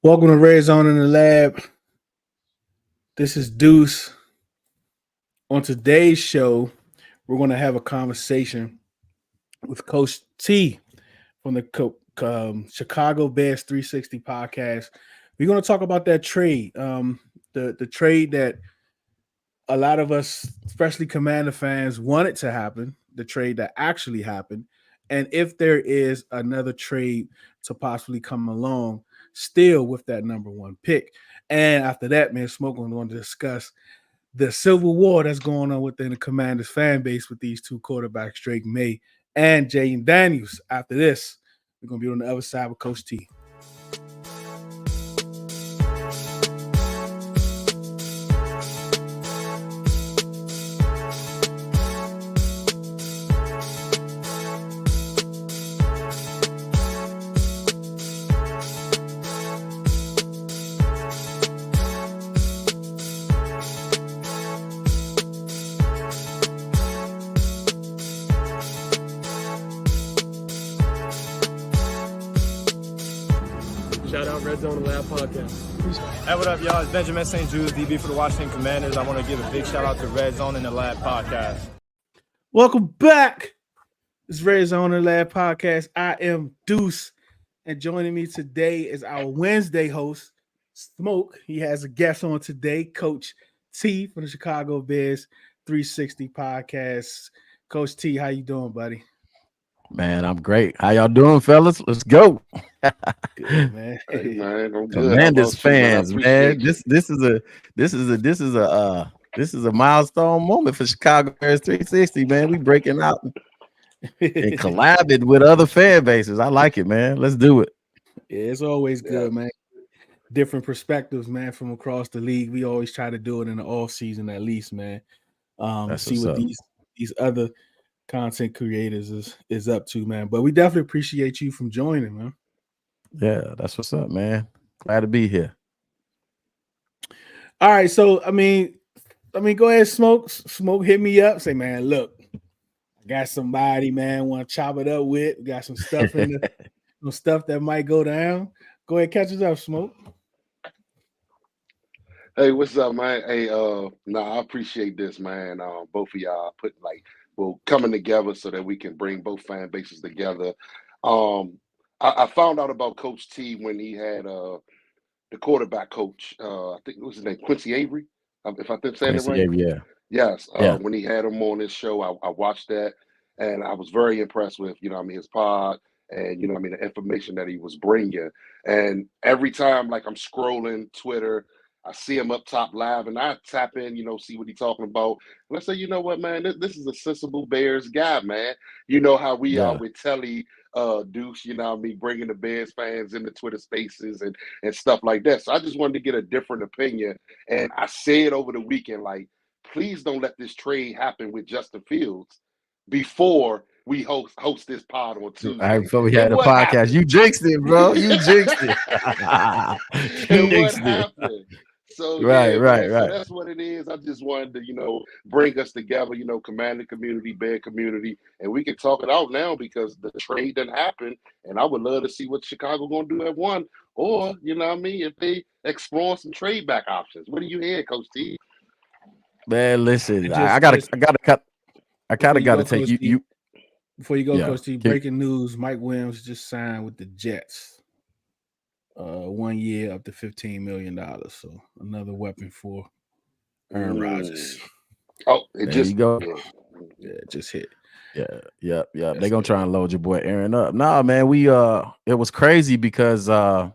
Welcome to Red Zone in the Lab. This is Deuce. On today's show, we're going to have a conversation with Coach T from the Chicago Bears 360 podcast. We're going to talk about that trade, the trade that a lot of us, especially Commander fans, wanted to happen, the trade that actually happened, and if there is another trade to possibly come along still with that number one pick. And after that, man, Smoke is going to discuss the civil war that's going on within the Commanders fan base with these two quarterbacks, Drake Maye and Jayden Daniels. After this, we're going to be on the other side with Coach T. Shout out Red Zone Lab Podcast. Hey, what up, y'all? It's Benjamin St. Jude's, DB for the Washington Commanders. I want to give a big shout out to Red Zone in the Lab Podcast. Welcome back. It's Red Zone in the Lab Podcast. I am Deuce, and joining me today is our Wednesday host, Smoke. He has a guest on today, Coach T from the Chicago Bears 360 podcast. Coach T, how you doing, buddy? Man, I'm great. How y'all doing, fellas? Let's go. Good, man. Hey, man, I'm good. Commanders fans, man. This is a milestone moment for Chicago Bears 360, man. We breaking out and collabing with other fan bases. I like it, man. Let's do it. Yeah, it's always good, man. Different perspectives, man, from across the league. We always try to do it in the off season at least, man. See what these other content creators is up to, man. But we definitely appreciate you from joining, man. Yeah, that's what's up, man. Glad to be here. All right, so I mean, go ahead, Smoke, hit me up. Say, man, look, I got somebody, man, want to chop it up with. We got some stuff in the some stuff that might go down. Go ahead, catch us up, Smoke. Hey, what's up, man? Hey, I appreciate this, man. Both of y'all coming together so that we can bring both fan bases together. I found out about Coach T when he had the quarterback coach. I think it was his name, Quincy Avery, if I think saying it right. Avery, yeah. Yes. When he had him on his show, I watched that, and I was very impressed with, his pod and, the information that he was bringing. And every time, like, I'm scrolling Twitter, I see him up top live, and I tap in, see what he's talking about. And I say, you know what, man, this is a sensible Bears guy, man. You know how we are with Telly, Deuce, bringing the Bears fans into Twitter spaces and stuff like that. So I just wanted to get a different opinion. And I said over the weekend, like, please don't let this trade happen with Justin Fields before we host this pod on Tuesday. Before we had the podcast, happened? You jinxed it, bro. You jinxed it. What happened? So right. So that's what it is. I just wanted to, bring us together, Commander community, Bear community, and we can talk it out now because the trade didn't happen, and I would love to see what Chicago going to do at one, or if they explore some trade back options. What do you hear, Coach T? Man, listen, I kind of got to take you. Before you go, Coach T, breaking news: Mike Williams just signed with the Jets. 1 year up to $15 million. So another weapon for Aaron Rodgers. Oh, it there just you go. Yeah, it just hit. Yeah. They're gonna try and load your boy Aaron up. Nah, man, it was crazy because you know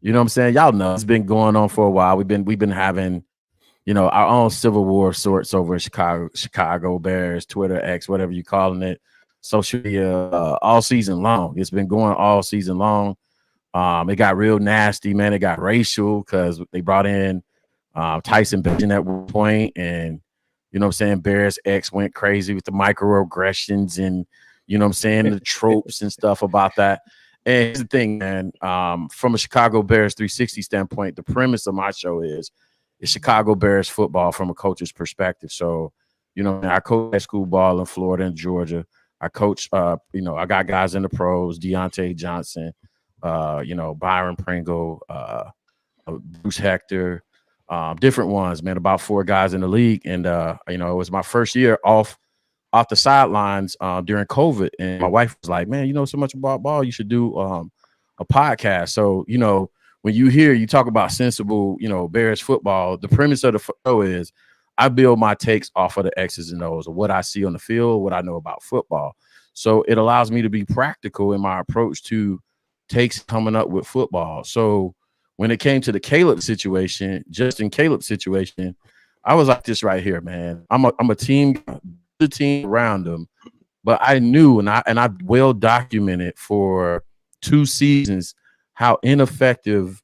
what I'm saying? Y'all know it's been going on for a while. We've been having, our own civil war of sorts over Chicago Bears, Twitter, X, whatever you calling it, social media, all season long. It's been going all season long. It got real nasty, man. It got racial because they brought in Tyson Bagent at one point, and Bears X went crazy with the microaggressions and the tropes and stuff about that. And here's the thing, man. From a Chicago Bears 360 standpoint, the premise of my show is Chicago Bears football from a coach's perspective. So, I coach high school ball in Florida and Georgia. I coach, I got guys in the pros, Deontay Johnson, Byron Pringle, Bruce Hector, different ones, man, about 4 guys in the league. And, it was my first year off the sidelines during COVID. And my wife was like, man, you know so much about ball, you should do a podcast. So, when you talk about sensible, Bears football, the premise of the show is I build my takes off of the X's and O's of what I see on the field, what I know about football. So it allows me to be practical in my approach to takes coming up with football. So when it came to the Caleb situation, Justin Caleb situation, I was like this right here, man. I'm a team, the team around him, but I knew and I well documented for 2 seasons how ineffective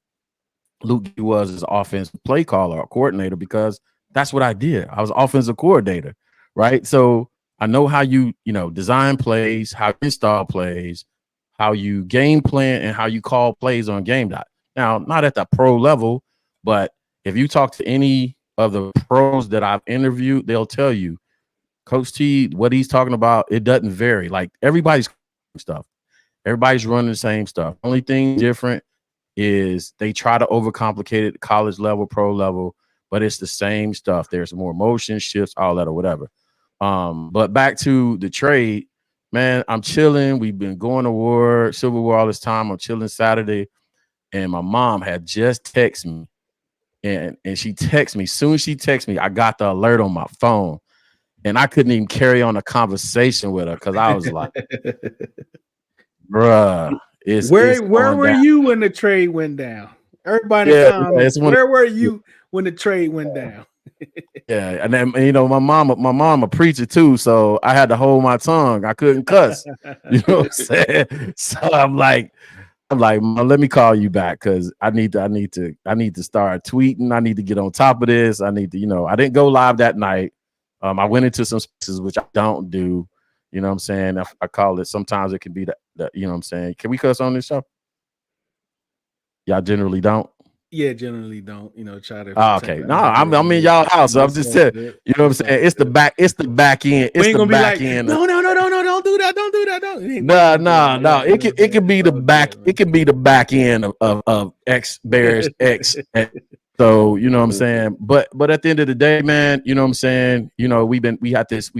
Luke was as an offensive play caller or coordinator, because that's what I did. I was offensive coordinator, right? So I know how you design plays, how you install plays, how you game plan, and how you call plays on game dot. Now, not at the pro level, but if you talk to any of the pros that I've interviewed, they'll tell you, Coach T, what he's talking about, it doesn't vary. Like everybody's stuff. Everybody's running the same stuff. Only thing different is they try to overcomplicate it, college level, pro level, but it's the same stuff. There's more motion, shifts, all that or whatever. But back to the trade, man, I'm chilling. We've been going to Civil War all this time. I'm chilling Saturday, and my mom had just texted me, and she texted me. Soon as she texted me, I got the alert on my phone, and I couldn't even carry on a conversation with her because I was like, bruh. Where were you when the trade went down? Everybody, where were you when the trade went down? Yeah, and then my mom a preacher too, so I had to hold my tongue. I couldn't cuss. You know what I'm saying? So I'm like, Mom, let me call you back because I need to start tweeting. I need to get on top of this. I need to, I didn't go live that night. I went into some spaces which I don't do. You know what I'm saying? I call it, sometimes it can be the you know what I'm saying? Can we cuss on this show? Y'all generally don't? Yeah, generally don't. Try to. Oh, okay. No, I'm in y'all house. So I'm just saying, you know what I'm saying? It's the back end. It's the back end. No, don't do that. Don't do that. No. It could be the back. It could be the back end of X Bears X. So you know what I'm saying? But at the end of the day, man, you know what I'm saying? We got this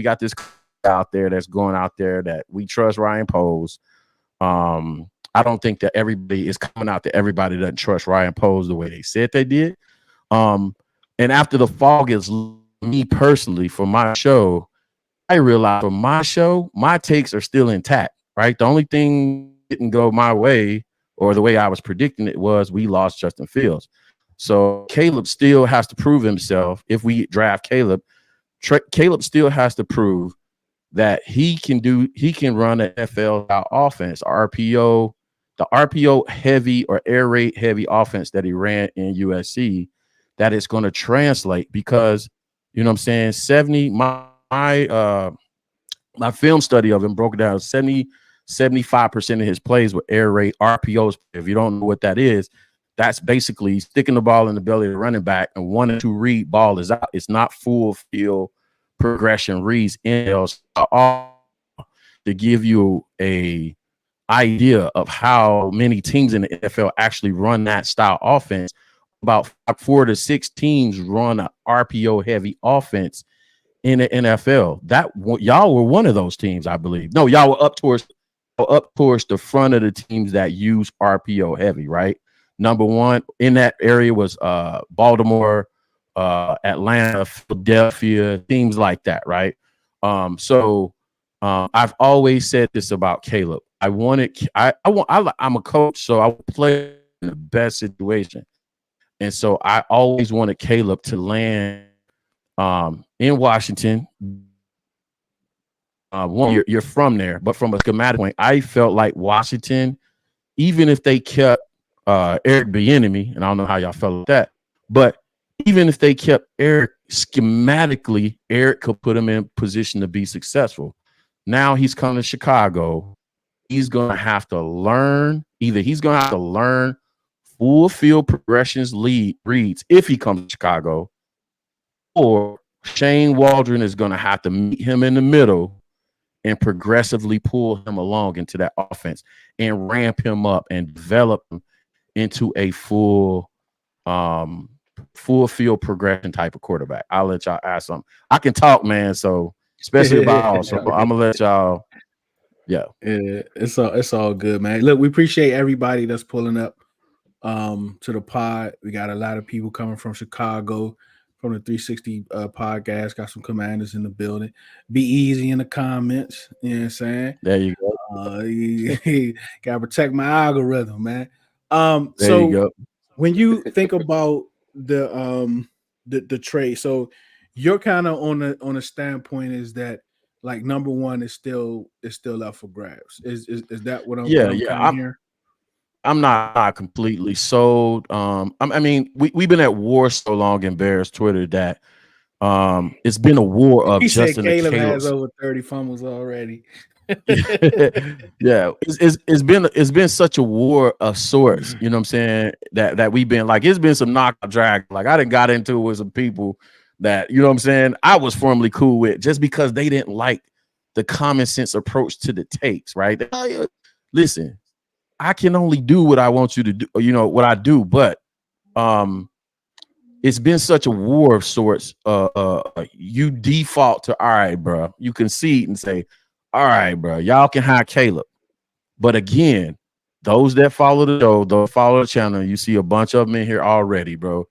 out there that's going out there that we trust Ryan Poles. I don't think that everybody is coming out that everybody doesn't trust Ryan Poles the way they said they did. And after the fog is me personally for my show, I realized for my show, my takes are still intact, right? The only thing didn't go my way or the way I was predicting it was we lost Justin Fields. So Caleb still has to prove himself. If we draft Caleb, Caleb still has to prove that he can run an NFL offense, the RPO heavy or air raid heavy offense that he ran in USC, that it's going to translate because, you know what I'm saying, my film study of him broke it down 75% of his plays were air raid RPOs. If you don't know what that is, that's basically sticking the ball in the belly of the running back and 1 or 2 read ball is out. It's not full field progression reads in to give you a idea of how many teams in the NFL actually run that style offense. About 4 to 6 teams run an RPO heavy offense in the NFL. That y'all were one of those teams, I believe. No, y'all were up towards the front of the teams that use RPO heavy, right? Number 1 in that area was Baltimore, Atlanta, Philadelphia, teams like that, right? So I've always said this about Caleb. I'm a coach, so I will play in the best situation. And so I always wanted Caleb to land in Washington. You're from there, but from a schematic point, I felt like Washington, even if they kept Eric Bieniemy, and I don't know how y'all felt with that, but even if they kept Eric schematically, Eric could put him in position to be successful. Now he's coming to Chicago. He's going to have to learn. Either he's going to have to learn full field progressions reads if he comes to Chicago, or Shane Waldron is going to have to meet him in the middle and progressively pull him along into that offense and ramp him up and develop him into a full field progression type of quarterback. I'll let y'all ask something. I can talk, man. So especially about all. So I'm gonna let y'all. Yeah, it's all good, man. Look, we appreciate everybody that's pulling up to the pod. We got a lot of people coming from Chicago, from the 360 podcast. Got some Commanders in the building. Be easy in the comments. You know what I'm saying? there you go. Gotta protect my algorithm, man. There So you go. when you think about the trade, so you're kind of on a standpoint is that like number one is still up for grabs. Is that what I'm kind of hearing? I'm not completely sold. I mean, we've been at war so long in Bears Twitter that it's been a war of He said Justin Caleb and has Caleb's. over 30 fumbles already. Yeah, it's been such a war of sorts. You know what I'm saying? That we've been like, it's been some knockout drag. Like I done got into it with some people that, you know what I'm saying, I was formerly cool with just because they didn't like the common sense approach to the takes, right? Listen, I can only do what I want you to do, you know, what I do, but it's been such a war of sorts. You default to, all right, bro. You concede and say, all right, bro, y'all can hire Caleb. But again, those that follow the show, those follow the channel, you see a bunch of them in here already, bro.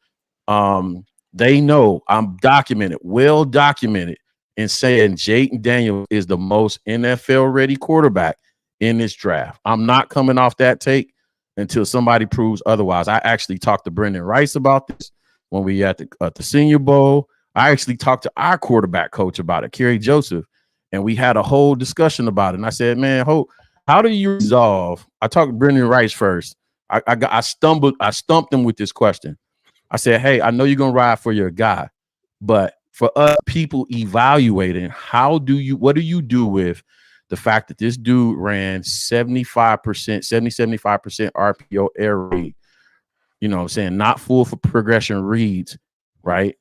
They know I'm well documented in saying Jayden Daniels is the most NFL ready quarterback in this draft. I'm not coming off that take until somebody proves otherwise. I actually talked to Brendan Rice about this when we at the Senior Bowl. I actually talked to our quarterback coach about it, Kerry Joseph, and we had a whole discussion about it. And I said, man, how do you resolve? I talked to Brendan Rice first. I stumped him with this question. I said, hey, I know you're gonna ride for your guy, but for us people evaluating, what do you do with the fact that this dude ran 75% RPO air raid, you know what I'm saying, not full for progression reads, right?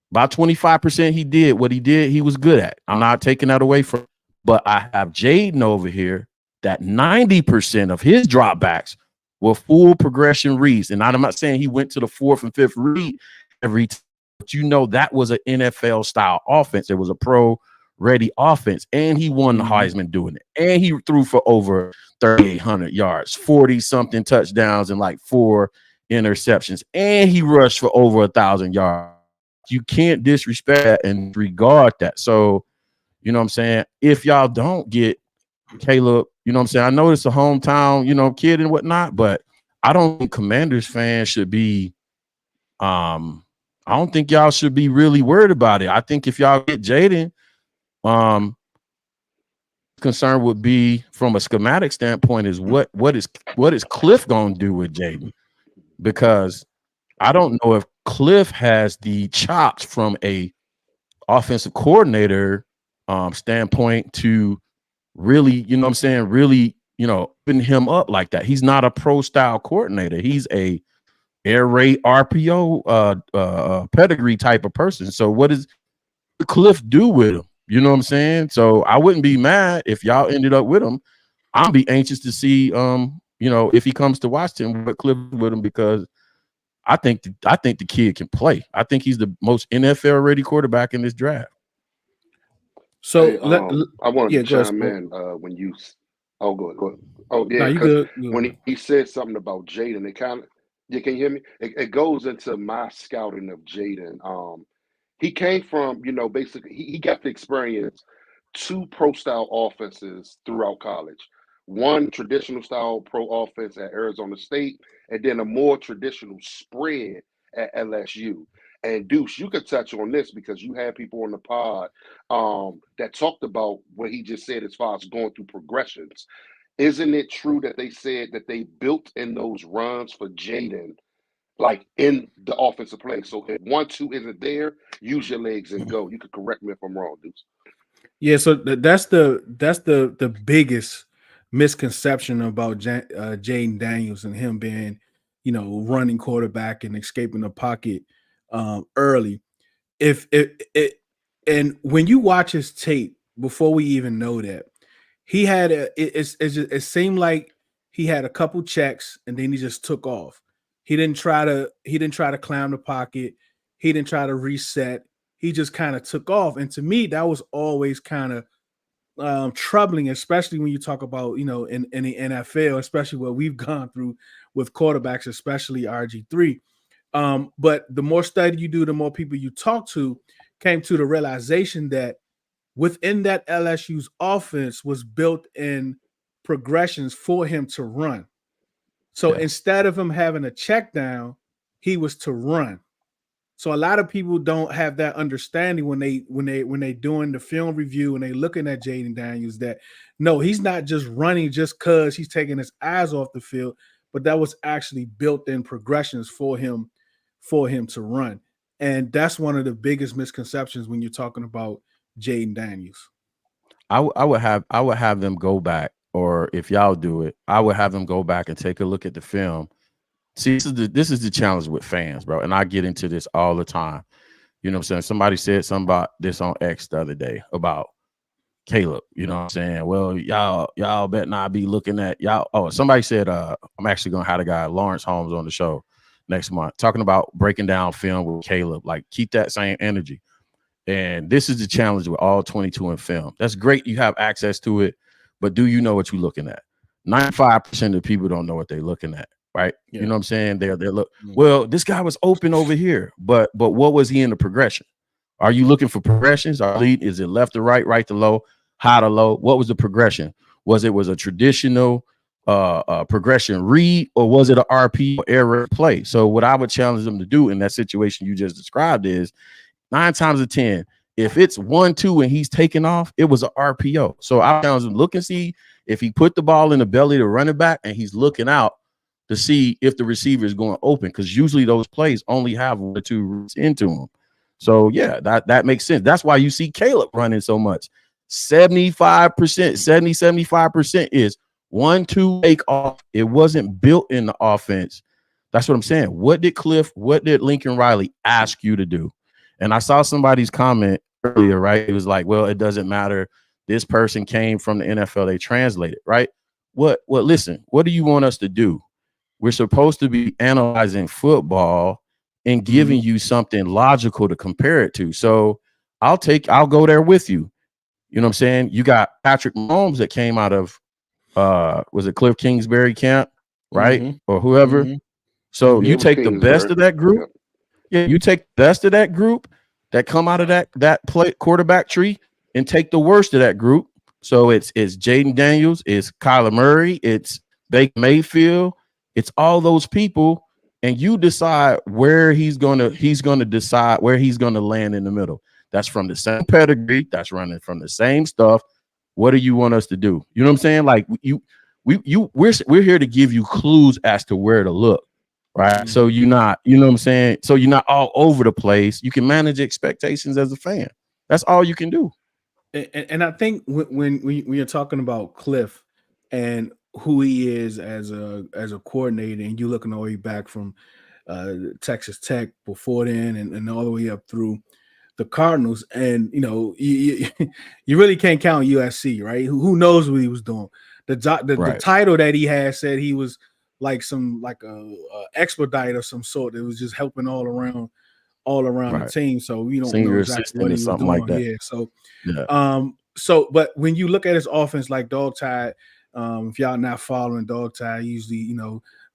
About 25% he did what he did, he was good at. I'm not taking that away from, but I have Jayden over here that 90% of his dropbacks were full progression reads. And I'm not saying he went to the fourth and fifth read every time, but you know that was an NFL style offense. It was a pro ready offense, and he won the Heisman doing it. And he threw for over 3,800 yards, 40 something touchdowns, and like 4 interceptions, and he rushed for over 1,000 yards. You can't disrespect that and regard that. So, you know what I'm saying? If y'all don't get Caleb, you know what I'm saying? I know it's a hometown, you know, kid and whatnot, but I don't think Commanders fans should be I don't think y'all should be really worried about it. I think if y'all get Jayden, concern would be from a schematic standpoint is what is Cliff gonna do with Jayden? Because I don't know if Cliff has the chops from a offensive coordinator standpoint to really, you know what I'm saying, really, you know, open him up like that. He's not a pro style coordinator. He's a air raid RPO pedigree type of person. So what does Cliff do with him? You know what I'm saying? So I wouldn't be mad if y'all ended up with him. I'll be anxious to see you know, if he comes to Washington, what Cliff with him, because I think the kid can play. I think he's the most NFL ready quarterback in this draft. So Hey, I wanted to go chime ahead. in when you. Oh, go ahead. Oh, No, yeah, you because good. when he said something about Jayden, it kind of, you can you hear me? It goes into my scouting of Jayden. He came from, you know, basically he got to experience 2 pro style offenses throughout college. One traditional style pro offense at Arizona State, and then a more traditional spread at LSU. And Deuce, you could touch on this because you had people on the pod that talked about what he just said as far as going through progressions. Isn't it true that they said that they built in those runs for Jayden, like in the offensive play? So if 1-2 isn't there, use your legs and go. You could correct me if I'm wrong, Deuce. Yeah, so that's the biggest misconception about Jayden Daniels and him being, you know, running quarterback and escaping the pocket early. If it and when you watch his tape, before we even know that, he had it seemed like he had a couple checks and then he just took off. He didn't try to climb the pocket. He didn't try to reset. He just kind of took off. And to me, that was always kind of troubling, especially when you talk about, in the NFL, especially what we've gone through with quarterbacks, especially RG3. But the more study you do, the more people you talk to came to the realization that within that LSU's offense was built in progressions for him to run. So instead of him having a check down, he was to run. So a lot of people don't have that understanding when they doing the film review and they looking at Jayden Daniels that no, he's not just running just because he's taking his eyes off the field, but that was actually built in progressions for him to run. And that's one of the biggest misconceptions when you're talking about Jayden Daniels. I would have them go back, or if y'all do it, I would have them go back and take a look at the film. See, this is the challenge with fans, bro. And I get into this all the time. You know what I'm saying? Somebody said something about this on X the other day about Caleb. You know what I'm saying? Well, y'all bet not be looking at y'all. Oh, somebody said I'm actually gonna have the guy Lawrence Holmes on the show next month talking about breaking down film with Caleb. Like, keep that same energy. And this is the challenge with all 22 in film. That's great. You have access to it, but do you know what you're looking at? 95% of people don't know what they're looking at. Right. Yeah. You know what I'm saying? They're look, well, this guy was open over here, but what was he in the progression? Are you looking for progressions? Is it left to right to low, high to low? What was the progression? Was a traditional progression read, or was it an RP error play? So what I would challenge them to do in that situation you just described is 9 times out of 10, if it's 1-2 and he's taking off, it was an RPO. So I challenge him, look and see if he put the ball in the belly to running back and he's looking out to see if the receiver is going open, because usually those plays only have 1 or 2 routes into them. So yeah, that makes sense. That's why you see Caleb running so much. 75% is 1-2 take off. It wasn't built in the offense. That's what I'm saying. What did Lincoln Riley ask you to do? And I saw somebody's comment earlier, right? It was like, well, it doesn't matter. This person came from the NFL. They translated, right? Listen, what do you want us to do? We're supposed to be analyzing football and giving you something logical to compare it to. So I'll go there with you. You know what I'm saying? You got Patrick Mahomes that came out of, was it Cliff Kingsbury camp, right? Or whoever. So you take the best of that group. Yeah, you take the best of that group that come out of that play quarterback tree and take the worst of that group. So it's Jayden Daniels, it's Kyler Murray, it's Baker Mayfield. It's all those people, and you decide where he's gonna decide where he's gonna land in the middle. That's from the same pedigree. That's running from the same stuff. What do you want us to do? You know what I'm saying? Like we're here to give you clues as to where to look, right? So you're not, you know what I'm saying? So you're not all over the place. You can manage expectations as a fan. That's all you can do. And I think when you're talking about Cliff and who he is as a coordinator, and you looking all the way back from Texas Tech before then and all the way up through the Cardinals, and you really can't count USC, right? Who knows what he was doing? The title that he had said he was like a expedite of some sort. It was just helping all around the team. So we don't know exactly what he was doing. Like that. Yeah. So but when you look at his offense, like Dog Tide, if y'all not following Dog Tide, usually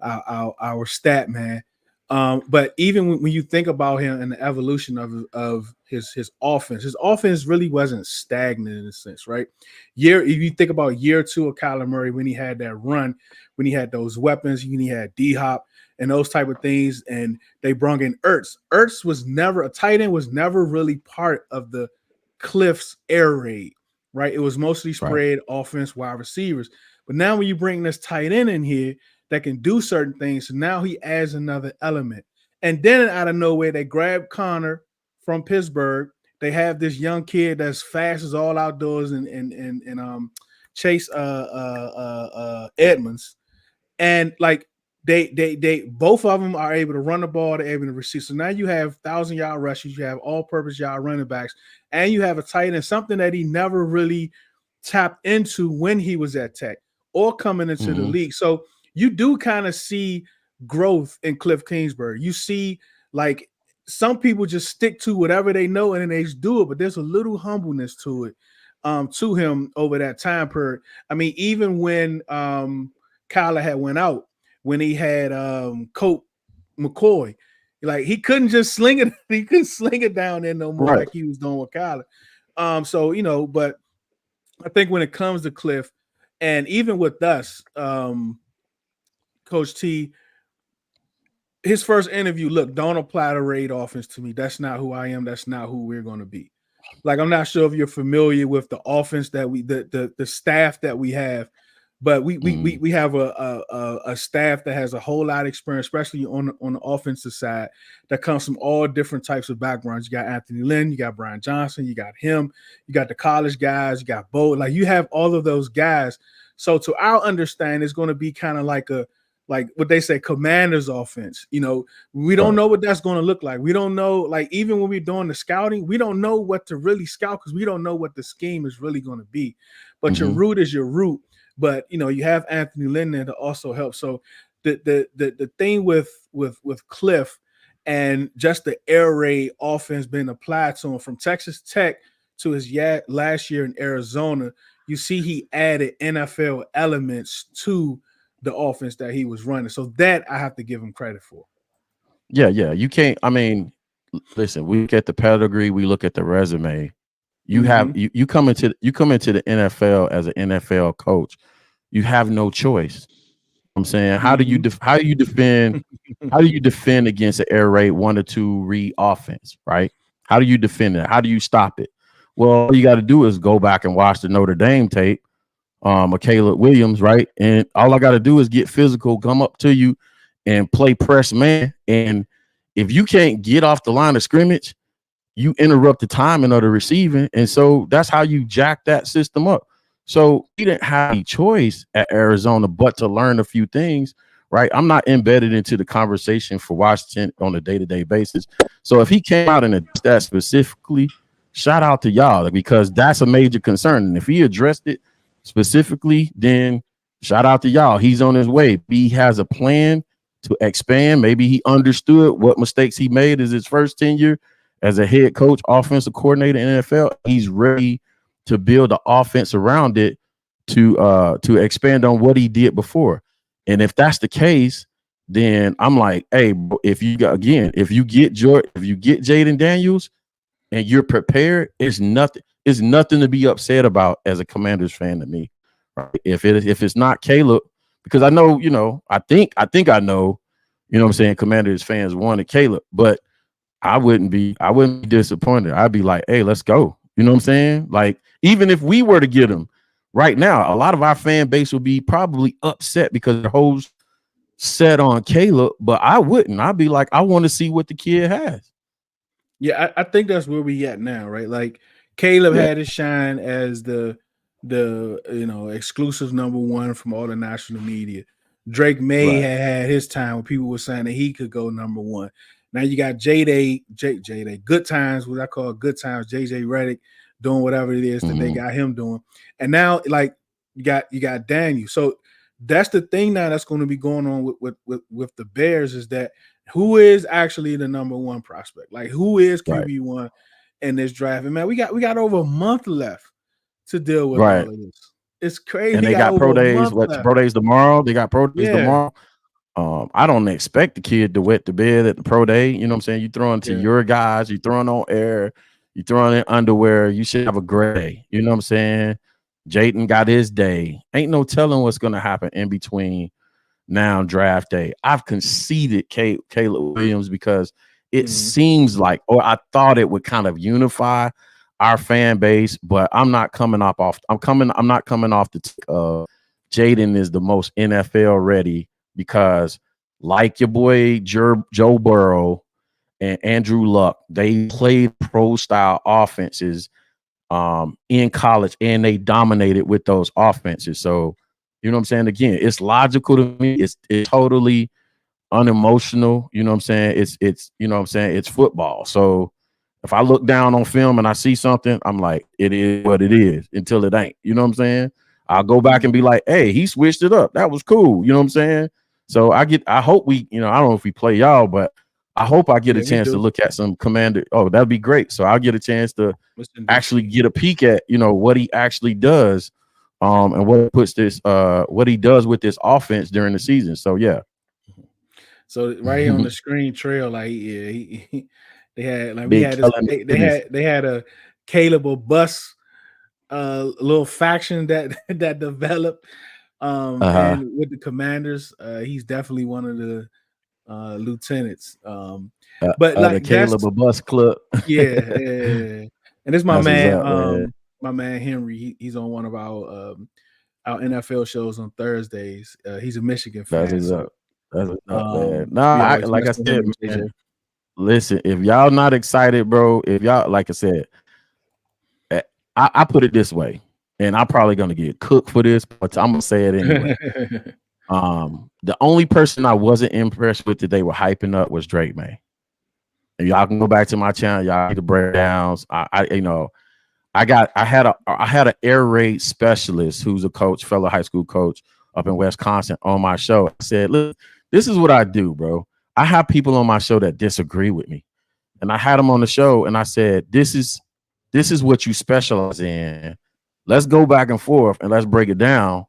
our stat man. But even when you think about him and the evolution of his offense really wasn't stagnant in a sense, right? If you think about year 2 of Kyler Murray, when he had that run, when he had those weapons, when he had D-Hop and those type of things, and they brought in Ertz. Ertz was never a tight end, was never really part of the Cliff's air raid, right? It was mostly spread offense, wide receivers. But now when you bring this tight end in here that can do certain things, so now he adds another element. And then out of nowhere, they grab Connor from Pittsburgh. They have this young kid that's fast as all outdoors and Chase Edmonds. And like they both of them are able to run the ball, they're able to receive. So now you have 1,000-yard rushes, you have all-purpose yard running backs, and you have a tight end, something that he never really tapped into when he was at Tech or coming into the league. So you do kind of see growth in Cliff Kingsbury. You see, like, some people just stick to whatever they know and then they just do it, but there's a little humbleness to it, to him over that time period. I mean, even when Kyler had went out, when he had Colt McCoy, like, he couldn't just sling it, he couldn't sling it down there no more like he was doing with Kyler. So, you know, but I think when it comes to Cliff, and even with us, Coach T, his first interview, look, don't apply the raid offense to me. That's not who I am. That's not who we're going to be. Like, I'm not sure if you're familiar with the offense that the staff that we have, but we have a staff that has a whole lot of experience, especially on the offensive side, that comes from all different types of backgrounds. You got Anthony Lynn, you got Brian Johnson, you got him, you got the college guys, you got Bo. Like, you have all of those guys. So to our understanding, it's going to be kind of like what they say, Commanders offense. You know, we don't know what that's going to look like. We don't know, like, even when we're doing the scouting, we don't know what to really scout because we don't know what the scheme is really going to be. But your root is your root. But, you know, you have Anthony Lynn there to also help. So the thing with Cliff and just the air raid offense being applied to him from Texas Tech to his last year in Arizona, you see he added NFL elements to the offense that he was running. So that I have to give him credit for. Yeah. You can't, I mean, listen, we look at the pedigree, we look at the resume. You have you come into the NFL as an NFL coach. You have no choice. I'm saying, how do you defend against an air raid 1 or 2 read offense, right? How do you defend it? How do you stop it? Well, all you got to do is go back and watch the Notre Dame tape, Caleb Williams, right? And all I got to do is get physical, come up to you and play press man. And if you can't get off the line of scrimmage, you interrupt the timing of the receiving. And so that's how you jack that system up. So he didn't have any choice at Arizona but to learn a few things, right? I'm not embedded into the conversation for Washington on a day-to-day basis. So if he came out and addressed that specifically, shout out to y'all, because that's a major concern. And if he addressed it specifically, then shout out to y'all. He's on his way. He has a plan to expand. Maybe he understood what mistakes he made as his first tenure as a head coach, offensive coordinator in the NFL. He's ready to build an offense around it to expand on what he did before. And if that's the case, then I'm like, hey, if you get Jayden Daniels and you're prepared, it's nothing to be upset about as a Commanders fan to me. Right? If it's not Caleb, because I know, you know, I think I know, you know what I'm saying, Commanders fans wanted Caleb, but I wouldn't be disappointed. I'd be like, hey, let's go. You know what I'm saying? Like, even if we were to get him right now, a lot of our fan base would be probably upset because the whole set on Caleb, but I wouldn't. I'd be like, I want to see what the kid has. Yeah, I think that's where we at now, right? Like, Caleb had his shine as the exclusive number 1 from all the national media. Drake Maye had his time when people were saying that he could go number 1. Now you got Jayden, good times, what I call good times, JJ Redick doing whatever it is that they got him doing. And now, like, you got Daniel. So that's the thing now that's going to be going on with the Bears, is that who is actually the number 1 prospect? Like, who is QB1 in this draft? And man, we got over a month left to deal with all of this. It's crazy. And they got pro days. Pro days tomorrow? They got pro days tomorrow. I don't expect the kid to wet the bed at the pro day. You know what I'm saying? You throwing to your guys, you throwing on air, you throwing in underwear. You should have a great day. You know what I'm saying? Jayden got his day. Ain't no telling what's going to happen in between now and draft day. I've conceded Caleb Williams because it seems like, or I thought it would kind of unify our fan base, but I'm not coming off the Jayden is the most NFL ready, because like your boy Joe Burrow and Andrew Luck, they played pro style offenses in college and they dominated with those offenses. So, you know what I'm saying? Again, it's logical to me. It's totally unemotional. You know what I'm saying? It's you know what I'm saying? It's football. So If I look down on film and I see something, I'm like, it is what it is until it ain't. You know what I'm saying? I'll go back and be like, hey, he switched it up. That was cool. You know what I'm saying? So I hope we, I don't know if we play y'all, but I hope I get a chance to look at some Commander. Oh, that'd be great. So I'll get a chance to actually get a peek at, what he actually does, and what he does with this offense during the season. So yeah. So right here on the screen trail, like they had they had a Caleb or bus little faction that developed and with the Commanders. He's definitely one of the lieutenants. But like the Caleb or bus club. yeah. And this is my man, my man Henry. He's on one of our NFL shows on Thursdays. He's a Michigan fan. That's man. Nah, like I said, man, listen, if y'all not excited, bro, if y'all, like I said, I put it this way, and I'm probably gonna get cooked for this, but I'm gonna say it anyway. The only person I wasn't impressed with that they were hyping up was Drake Maye. And y'all can go back to my channel, y'all get the breakdowns. I had an air raid specialist who's a coach, fellow high school coach up in Wisconsin on my show. I said, look, this is what I do, bro. I have people on my show that disagree with me. And I had them on the show and I said, this is what you specialize in. Let's go back and forth and let's break it down.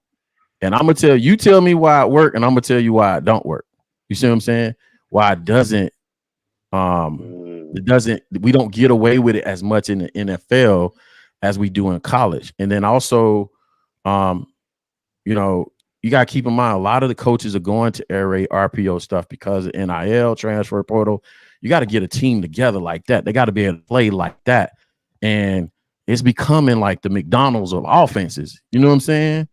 And I'm gonna tell me why it worked, and I'm gonna tell you why it don't work. You see what I'm saying? Why it doesn't, we don't get away with it as much in the NFL as we do in college. And then also, you got to keep in mind, a lot of the coaches are going to air raid RPO stuff because of NIL, transfer portal. You got to get a team together like that. They got to be able to play like that. And it's becoming like the McDonald's of offenses. You know what I'm saying?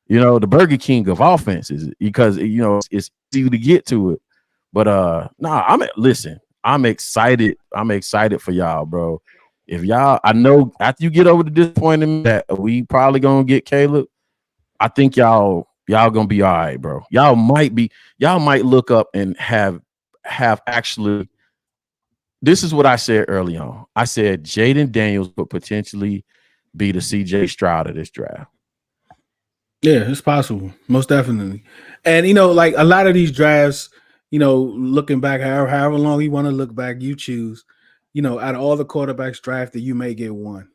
The Burger King of offenses, because, it's easy to get to it. But I'm excited. I'm excited for y'all, bro. If y'all, I know after you get over the disappointment that we probably gonna get Caleb, I think y'all gonna be all right, bro. Y'all might look up and have actually. This is what I said early on. I said Jayden Daniels would potentially be the CJ Stroud of this draft. Yeah, it's possible, most definitely. And like a lot of these drafts, looking back, however long you want to look back, you choose. Out of all the quarterbacks drafted, you may get one,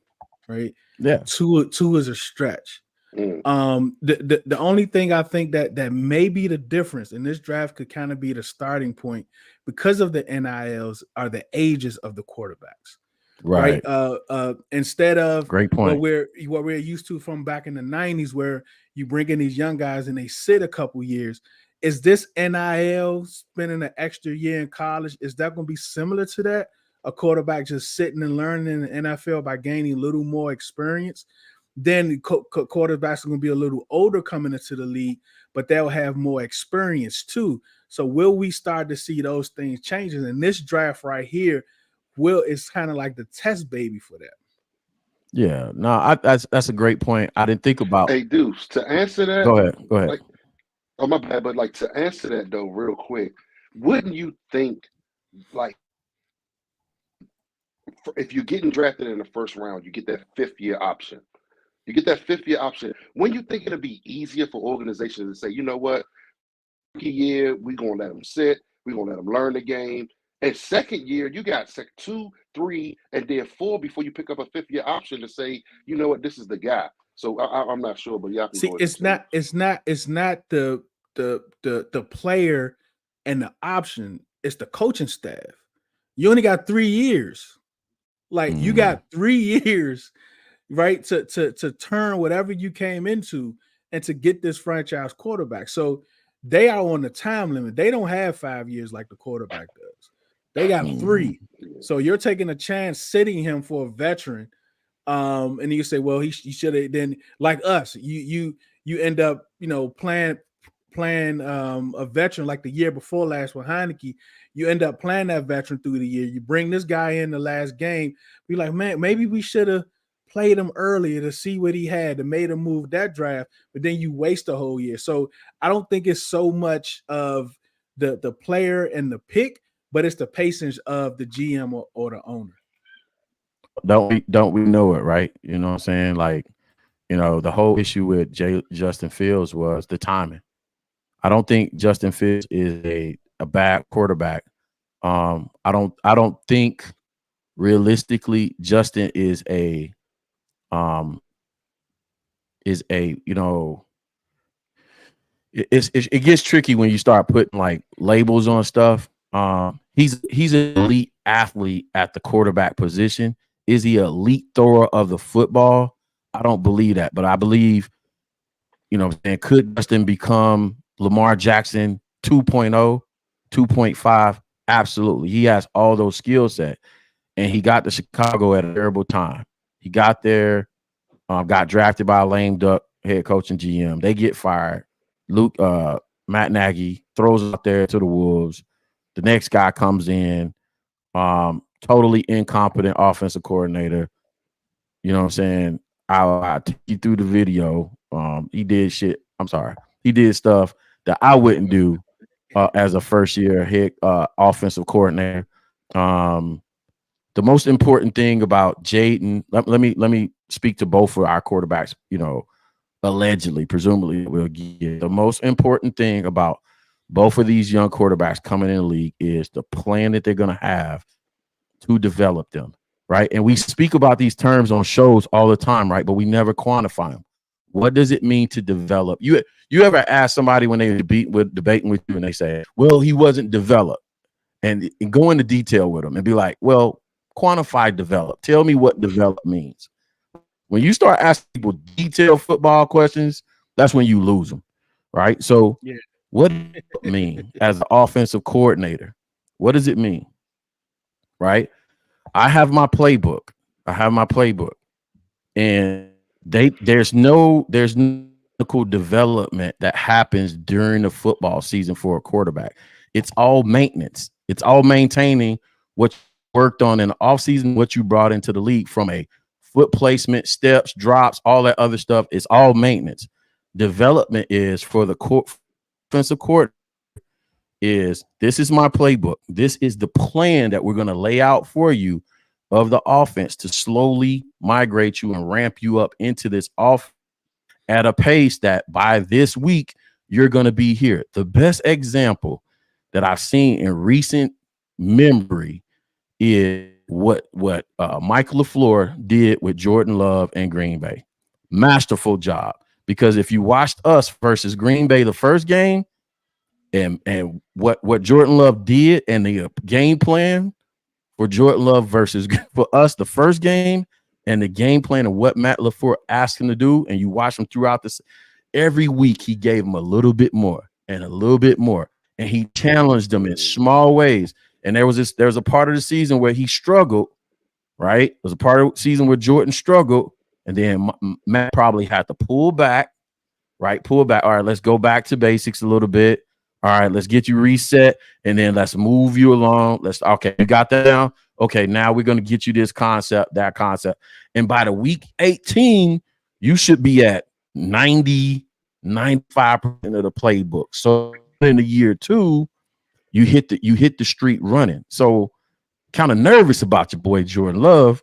right? Yeah, two is a stretch. The only thing I think that may be the difference in this draft could kind of be the starting point because of the NILs are the ages of the quarterbacks. Right. Instead of great point. What we're used to from back in the 90s, where you bring in these young guys and they sit a couple years. Is this NIL spending an extra year in college? Is that going to be similar to that? A quarterback just sitting and learning in the NFL by gaining a little more experience. Then quarterbacks are going to be a little older coming into the league, but they'll have more experience too. So will we start to see those things changing? And this draft right here, it's kind of like the test baby for that. Yeah, no, that's a great point. I didn't think about. Hey, Deuce, to answer that. Go ahead. Like, oh, my bad, but like to answer that though, real quick, wouldn't you think, like, if you're getting drafted in the first round, you get that 5th-year option. When you think it'll be easier for organizations to say, you know what, year we're gonna let them sit, we're gonna let them learn the game. And second year, you got 2, 3, and then 4 before you pick up a 5th-year option to say, you know what, this is the guy. So I'm not sure, but y'all can see. It's not the player and the option. It's the coaching staff. You only got 3 years. Like you got 3 years, right, to turn whatever you came into and to get this franchise quarterback. So they are on the time limit. They don't have 5 years like the quarterback does. They got 3. So you're taking a chance sitting him for a veteran. And you say, well, he should have. Then, like us, you end up, playing a veteran like the year before last with Heineke. You end up playing that veteran through the year. You bring this guy in the last game. Be like, man, maybe we should have played him earlier to see what he had and made him move that draft. But then you waste a whole year. So I don't think it's so much of the player and the pick, but it's the patience of the GM or the owner. don't we know it, right? You know what I'm saying? Like, the whole issue with Justin Fields was the timing. I don't think Justin Fields is a bad quarterback. I don't think realistically Justin is a it gets tricky when you start putting like labels on stuff. He's an elite athlete at the quarterback position. Is he an elite thrower of the football? I don't believe that, but I believe, could Justin become Lamar Jackson 2.0, 2.5? Absolutely. He has all those skill sets, and he got to Chicago at a terrible time. He got there, got drafted by a lame duck head coach and GM. They get fired. Matt Nagy throws out there to the wolves. The next guy comes in, totally incompetent offensive coordinator. You know what I'm saying? I'll take you through the video. He did shit. I'm sorry. He did stuff that I wouldn't do as a first-year head offensive coordinator. The most important thing about Jayden, let me speak to both of our quarterbacks, allegedly, presumably will get. The most important thing about both of these young quarterbacks coming in the league is the plan that they're going to have to develop them, right? And we speak about these terms on shows all the time, right? But we never quantify them. What does it mean to develop? You ever ask somebody when they debating with you and they say, well, he wasn't developed, and go into detail with them and be like, well, quantify develop. Tell me what develop means. When you start asking people detailed football questions, that's when you lose them, right? So what does it mean as an offensive coordinator? What does it mean, right? I have my playbook. And there's no development that happens during the football season for a quarterback. It's all maintenance. It's all maintaining what you worked on in the offseason, what you brought into the league from a foot placement, steps, drops, all that other stuff. It's all maintenance. Development is for the offensive coordinator. This is my playbook. This is the plan that we're going to lay out for you of the offense to slowly migrate you and ramp you up into this off at a pace that by this week you're going to be here. The best example that I've seen in recent memory is what Mike LaFleur did with Jordan Love and Green Bay. Masterful job, because if you watched us versus Green Bay the first game and what Jordan Love did and the game plan for Jordan Love versus for us the first game and the game plan of what Matt LaFleur asked him to do, and you watch him throughout this, every week he gave him a little bit more and a little bit more, and he challenged them in small ways. And there was a part of the season where he struggled, right? There was a part of the season where Jordan struggled, and then Matt probably had to pull back, right? Pull back. All right, let's go back to basics a little bit. All right, let's get you reset, and then let's move you along. Okay, you got that down? Okay, now we're going to get you this concept, that concept. And by the week 18, you should be at 90, 95% of the playbook. So in the year 2, you hit the street running. So kind of nervous about your boy Jordan Love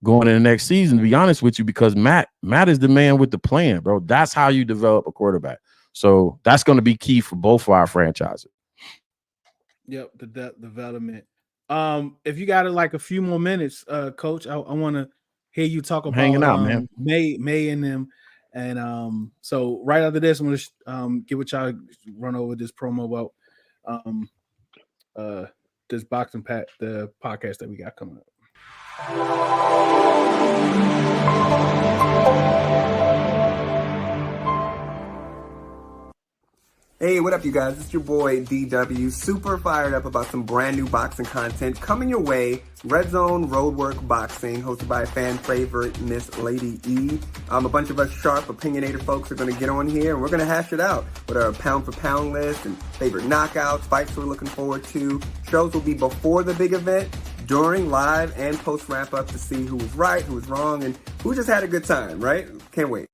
going in the next season, to be honest with you, because Matt is the man with the plan, bro. That's how you develop a quarterback. So that's going to be key for both of our franchises. Yep, the development. If you got like a few more minutes, Coach, I want to hear you talk about hanging out, man. Maye and them. And so right after this, I'm going to give it y'all run over this promo about this boxing the podcast that we got coming up. Hey, what up, you guys? It's your boy, DW. Super fired up about some brand new boxing content coming your way. Red Zone Roadwork Boxing, hosted by a fan favorite, Miss Lady E. A bunch of us sharp, opinionated folks are going to get on here, and we're going to hash it out with our pound-for-pound list and favorite knockouts, fights we're looking forward to. Shows will be before the big event, during, live, and post-wrap-up to see who was right, who was wrong, and who just had a good time, right? Can't wait.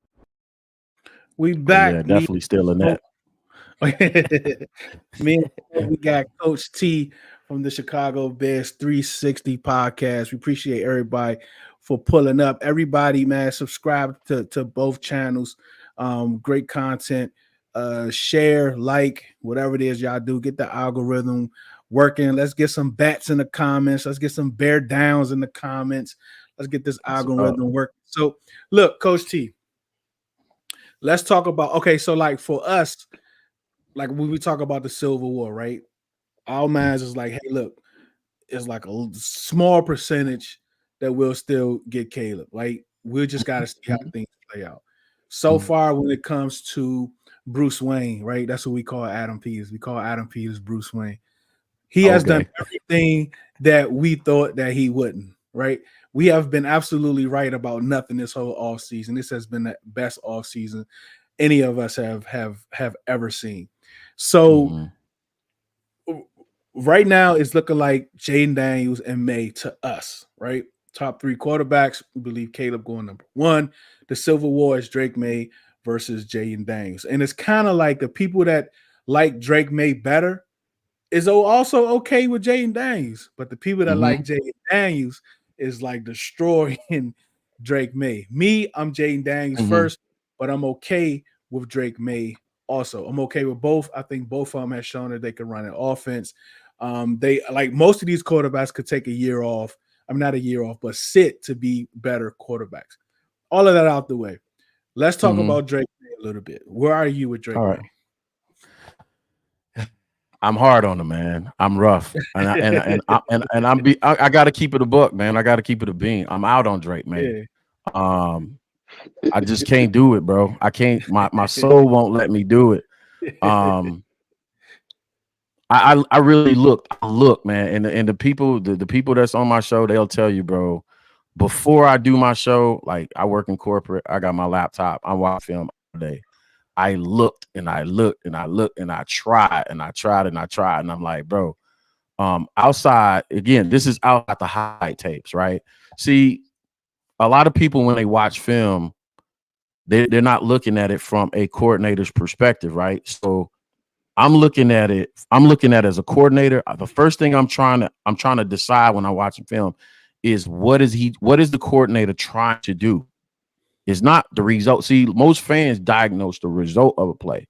We back. Yeah, definitely still in that. We got Coach T from the Chicago Bears 360 podcast. We appreciate everybody for pulling up. Everybody, man, subscribe to both channels. Great content. Share, like, whatever it is y'all do. Get the algorithm working. Let's get some bats in the comments. Let's get some bear downs in the comments. Let's get this algorithm working. So, look, Coach T, let's talk about, okay, so like for us, like when we talk about the Civil War, right? Our minds is like, hey, look, it's like a small percentage that will still get Caleb. Like, we just got to see how things play out. So far, when it comes to Bruce Wayne, right? That's what we call Adam Peters. We call Adam Peters Bruce Wayne. He has done everything that we thought that he wouldn't, right? We have been absolutely right about nothing this whole off season. This has been the best off season any of us have ever seen. So right now it's looking like Jayden Daniels and Maye to us, right? Top 3 quarterbacks. We believe Caleb going number 1. The Civil War is Drake Maye versus Jayden Daniels. And it's kind of like the people that like Drake Maye better is also okay with Jayden Daniels. But the people that like Jayden Daniels is like destroying Drake Maye. Me, I'm Jayden Daniels first, but I'm okay with Drake Maye also. I'm okay with both. I think both of them have shown that they can run an offense. They, like, most of these quarterbacks could take a year off. I'm not a year off, but sit to be better quarterbacks. All of that out the way. Let's talk about Drake Maye a little bit. Where are you with Drake Maye? I'm hard on him, man. I'm rough, and I got to keep it a buck, man. I got to keep it a bean. I'm out on Drake, man. Yeah. I just can't do it, bro. I can't. My soul won't let me do it. I really look, man, and the people that's on my show, they'll tell you, bro. Before I do my show, like, I work in corporate, I got my laptop, I watch film all day. I looked and I looked and I looked and I tried and I tried and I tried. And I'm like, bro, outside, again, this is out the highlight tapes, right? See, a lot of people, when they watch film, they're not looking at it from a coordinator's perspective, right? So I'm looking at it as a coordinator. The first thing I'm trying to decide when I'm watching film is what is the coordinator trying to do? It's not the result. See, most fans diagnose the result of a play.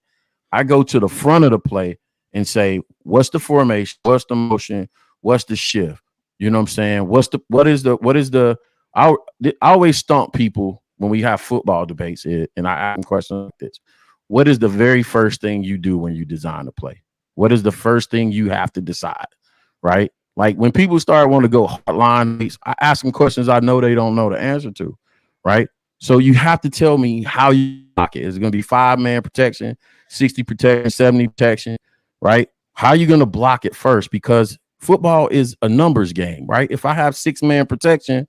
I go to the front of the play and say, what's the formation? What's the motion? What's the shift? You know what I'm saying? What is the I always stump people when we have football debates, and I ask them questions like this. What is the very first thing you do when you design a play? What is the first thing you have to decide, right? Like, when people start wanting to go hardline, I ask them questions I know they don't know the answer to, right? So you have to tell me how you block it. Is it going to be 5-man protection, 60 protection, 70 protection, right? How are you going to block it first? Because football is a numbers game, right? If I have 6-man protection,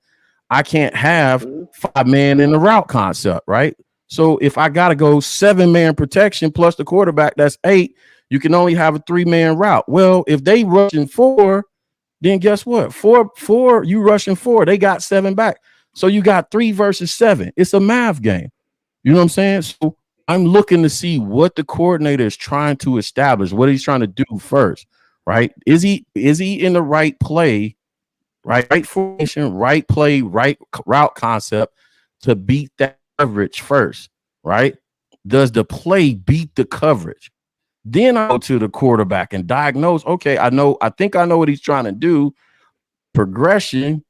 I can't have 5-man in the route concept, right? So if I got to go 7-man protection plus the quarterback, that's 8. You can only have a 3-man route. Well, if they rushing 4, then guess what? 4, you rushing 4. They got 7 back. So you got 3 versus 7. It's a math game. You know what I'm saying? So I'm looking to see what the coordinator is trying to establish, what he's trying to do first, right? Is he in the right play, right formation, right play, right route concept to beat that coverage first, right? Does the play beat the coverage? Then I go to the quarterback and diagnose, okay, I think I know what he's trying to do, progression.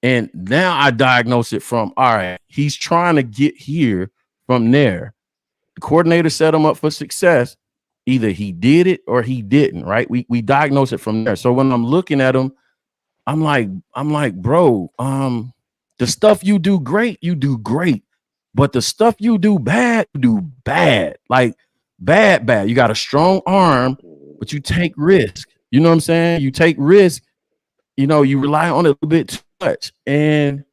And now I diagnose it from, all right, he's trying to get here from there. The coordinator set him up for success. Either he did it or he didn't, right? We diagnose it from there. So when I'm looking at him, I'm like, bro, the stuff you do great, you do great. But the stuff you do bad, you do bad. Like, bad. You got a strong arm, but you take risk. You know what I'm saying? You take risk. You know, you rely on it a little bit too much. And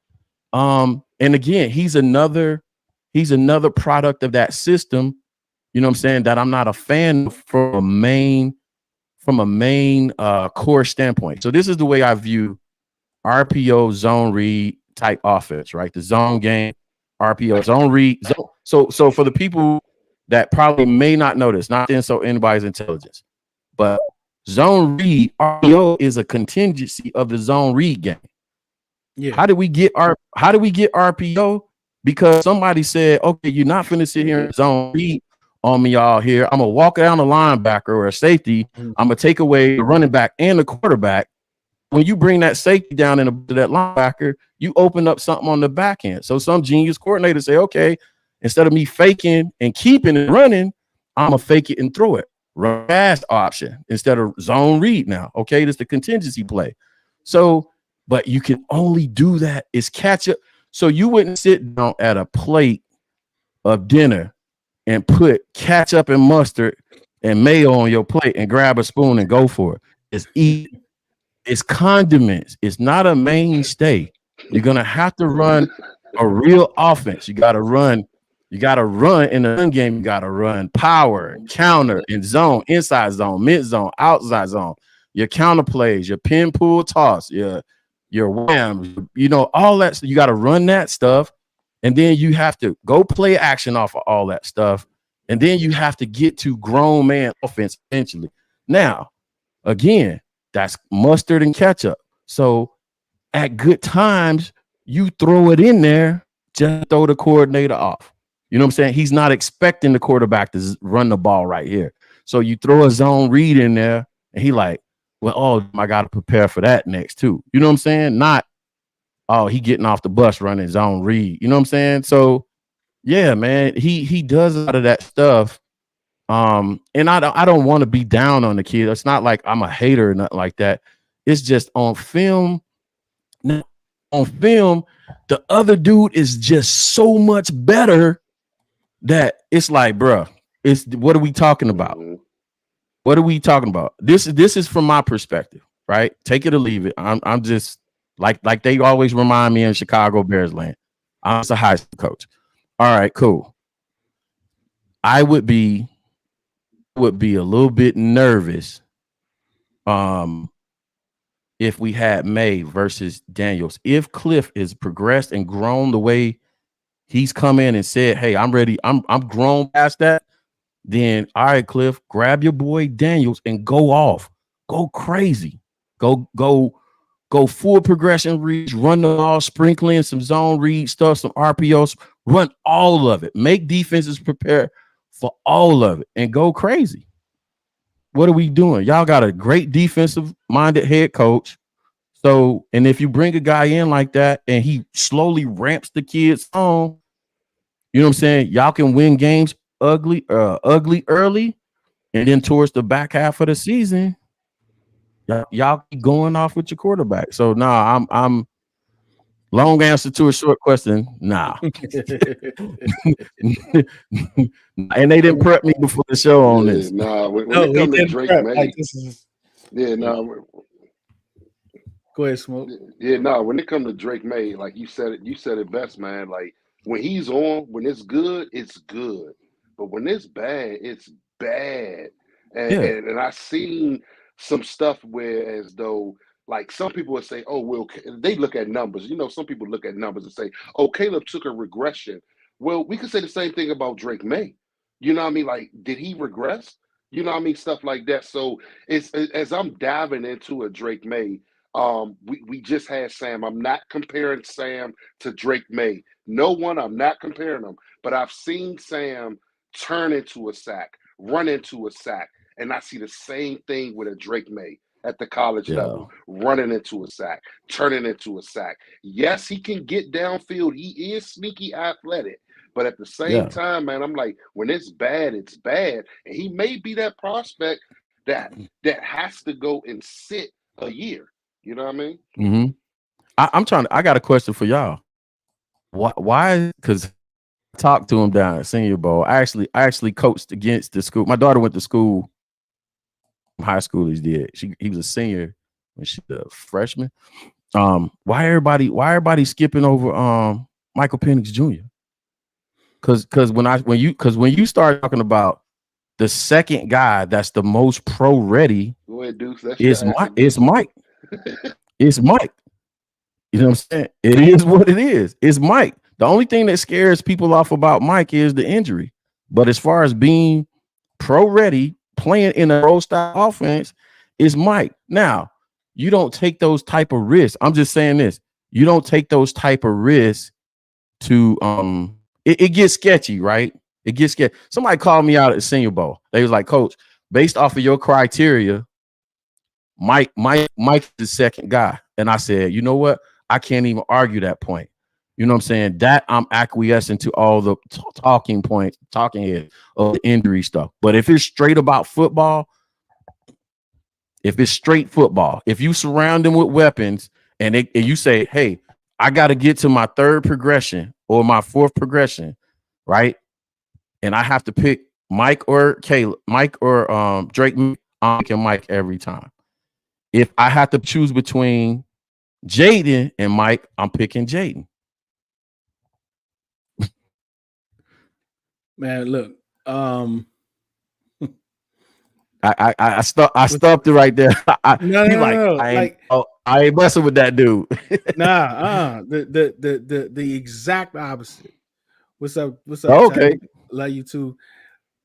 again, he's another product of that system. You know what I'm saying? That I'm not a fan of from a main core standpoint. So this is the way I view RPO zone read type offense, right? The zone game, RPO zone read. So for the people that probably may not know this, not to insult anybody's intelligence, but zone read, RPO is a contingency of the zone read game. Yeah. How did we get RPO? Because somebody said, okay, you're not finna sit here and zone read on me all here. I'm gonna walk down the linebacker or a safety. I'm gonna take away the running back and the quarterback. When you bring that safety down into that linebacker, you open up something on the back end. So some genius coordinator say, okay, instead of me faking and keeping it running, I'm gonna fake it and throw it. Run fast option instead of zone read now. Okay, this is the contingency play. So, but you can only do that is catch up. So you wouldn't sit down at a plate of dinner and put ketchup and mustard and mayo on your plate and grab a spoon and go for it. It's eat. It's condiments. It's not a mainstay. You're gonna have to run a real offense. You gotta run in the run game. You gotta run power, counter, and zone, inside zone, mid zone, outside zone. Your counter plays, your pin pull toss, your wham, all that. So you gotta run that stuff, and then you have to go play action off of all that stuff, and then you have to get to grown man offense eventually. Now, again. That's mustard and ketchup. So at good times, you throw it in there, just throw the coordinator off. You know what I'm saying? He's not expecting the quarterback to run the ball right here. So you throw a zone read in there, and he like, well, I got to prepare for that next too. You know what I'm saying? Not, he getting off the bus running zone read. You know what I'm saying? So yeah, man, he does a lot of that stuff. And I don't want to be down on the kid. It's not like I'm a hater or nothing like that. It's just on film. On film, the other dude is just so much better that it's like, bruh, what are we talking about? What are we talking about? This is from my perspective, right? Take it or leave it. I'm just like they always remind me in Chicago Bears land. I'm a high school coach. All right, cool. I would be a little bit nervous if we had Maye versus Daniels. If Cliff is progressed and grown the way he's come in and said, hey, I'm ready, I'm grown past that, then all right, Cliff, grab your boy Daniels and go off. Go crazy. Go full progression reads, run the ball, sprinkle in some zone read stuff, some RPOs, run all of it. Make defenses prepare for all of it and go crazy. What are we doing? Y'all got a great defensive minded head coach. So, and if you bring a guy in like that and he slowly ramps the kids on, you know what I'm saying? Y'all can win games ugly early, and then towards the back half of the season, y'all keep going off with your quarterback. So I'm long answer to a short question. Nah. And they didn't prep me before the show on this. When it comes to Drake Maye, Go ahead, Smoke. When it comes to Drake Maye, like you said it best, man. Like when he's on, when it's good, but when it's bad, it's bad. And I seen some stuff where as though like some people would say, oh, well, they look at numbers. Some people look at numbers and say, oh, Caleb took a regression. Well, we could say the same thing about Drake Maye. You know what I mean? Like, did he regress? You know what I mean? Stuff like that. So it's as I'm diving into a Drake Maye, we just had Sam. I'm not comparing Sam to Drake Maye. No one, I'm not comparing them. But I've seen Sam turn into a sack, run into a sack. And I see the same thing with a Drake Maye at the college level, running into a sack, turning into a sack. Yes, he can get downfield. He is sneaky athletic. But at the same time, man, I'm like, when it's bad, it's bad. And he may be that prospect that has to go and sit a year. You know what I mean? Mm-hmm. I got a question for y'all. Why? Because I talked to him down at Senior Bowl. I actually coached against the school. My daughter went to school. High schoolers did. He was a senior when she was a freshman. Why everybody skipping over Michael Penix Jr.? Because when you start talking about the second guy that's the most pro ready, go ahead, Deuce. It's Mike. It's Mike. It's Mike. You know what I'm saying? It is what it is. It's Mike. The only thing that scares people off about Mike is the injury. But as far as being pro ready, playing in a pro style offense, is Mike. Now, you don't take those type of risks. I'm just saying this. you don't take those type of risks to it gets sketchy, right? It gets sketchy. Somebody called me out at the Senior Bowl. They was like, Coach, based off of your criteria, Mike's the second guy. And I said, you know what? I can't even argue that point. You know what I'm saying? That I'm acquiescing to all the talking head of the injury stuff. But if it's straight about football, if you surround them with weapons and you say, hey, I got to get to my third progression or my fourth progression, right? And I have to pick Mike or Drake. I'm picking Mike every time. If I have to choose between Jayden and Mike, I'm picking Jayden. Man, look, I stopped it right there. No. I ain't messing with that dude. The exact opposite. What's up? Okay. Love you too.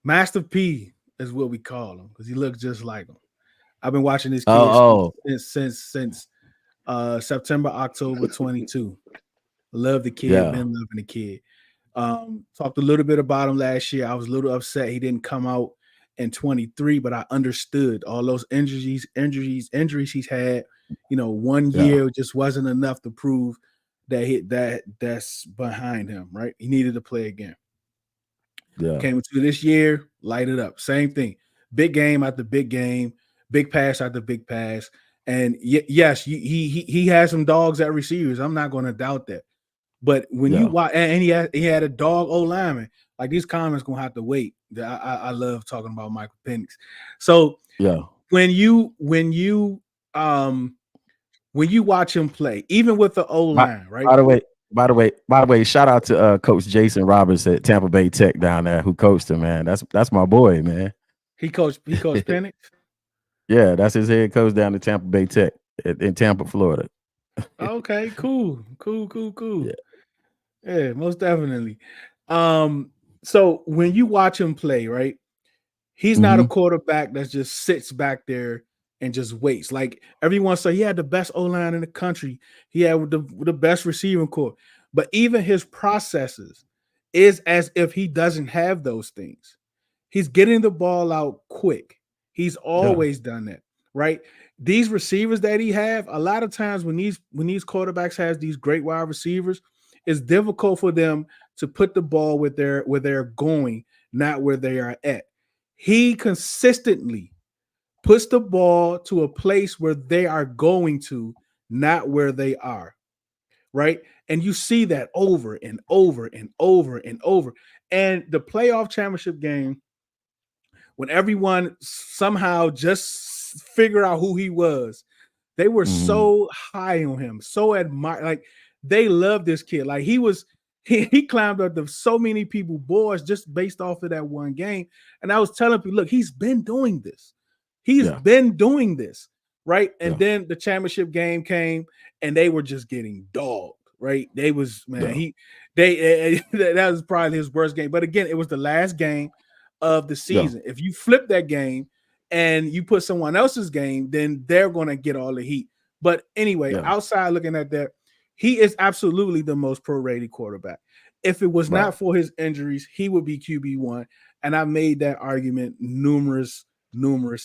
Master P is what we call him because he looks just like him. I've been watching this kid since September, October 22. Love the kid, been loving the kid. Talked a little bit about him last year. I was a little upset he didn't come out in 23, but I understood all those injuries he's had. You know, 1 year just wasn't enough to prove that that's behind him, right? He needed to play again. Yeah. Came into this year, light it up. Same thing. Big game after big game, big pass after big pass. And yes, he has some dogs at receivers. I'm not going to doubt that. But when you watch, and he had a dog O lineman, like these comments gonna have to wait. I love talking about Michael Penix. So when you watch him play, even with the O line, right? By the way, shout out to Coach Jason Roberts at Tampa Bay Tech down there who coached him, man. That's my boy, man. He coached Penix. Yeah, that's his head coach down at Tampa Bay Tech in Tampa, Florida. Okay, cool. Yeah, most definitely. So when you watch him play, right, he's not a quarterback that just sits back there and just waits. Like everyone said, he had the best O-line in the country. He had the best receiving core. But even his processes is as if he doesn't have those things. He's getting the ball out quick. He's always done that, right? These receivers that he have, a lot of times when these quarterbacks has these great wide receivers, it's difficult for them to put the ball where they're going, not where they are at. He consistently puts the ball to a place where they are going to, not where they are, right? And you see that over and over and over and over. And the playoff championship game, when everyone somehow just figured out who he was, they were so high on him, so admired. Like they loved this kid. Like he climbed up to so many people boards just based off of that one game. And I was telling people, look, he's been doing this. He's been doing this, right? And then the championship game came and they were just getting dogged, right? They was, man, that was probably his worst game. But again, it was the last game of the season. If you flip that game and you put someone else's game, then they're going to get all the heat. But anyway, outside looking at that, he is absolutely the most prorated quarterback. If it was not for his injuries, he would be QB1. And I made that argument numerous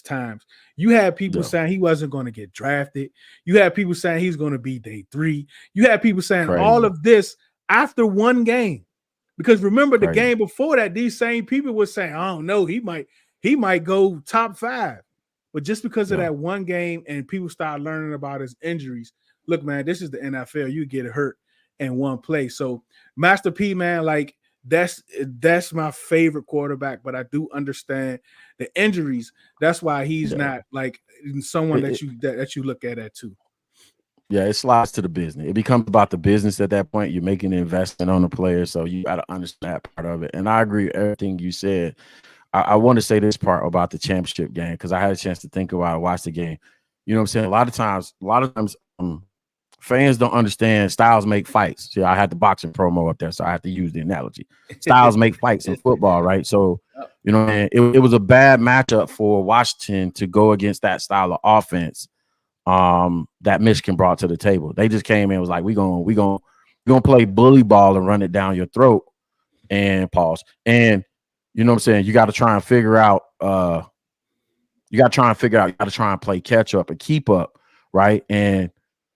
times. You had people saying he wasn't going to get drafted. You had people saying he's going to be day 3. You had people saying all of this after one game. Because remember the game before that, these same people were saying, I don't know, he might go top 5. But just because of that one game and people start learning about his injuries, look, man, this is the NFL. You get hurt in one play. So Master P, man, like that's my favorite quarterback, but I do understand the injuries. That's why he's not like someone that you look at that too. Yeah, it slides to the business. It becomes about the business at that point. You're making an investment on the player, so you got to understand that part of it. And I agree with everything you said. I want to say this part about the championship game because I had a chance to think about it, watch the game. You know what I'm saying? A lot of times, fans don't understand styles make fights. See, I had the boxing promo up there, so I have to use the analogy. Styles make fights in football, right? So, you know, it was a bad matchup for Washington to go against that style of offense. that Michigan brought to the table. They just came in and was like, we gonna play bully ball and run it down your throat and pause. And you know what I'm saying? You got to try and figure out, you got to try and play catch up and keep up, right? And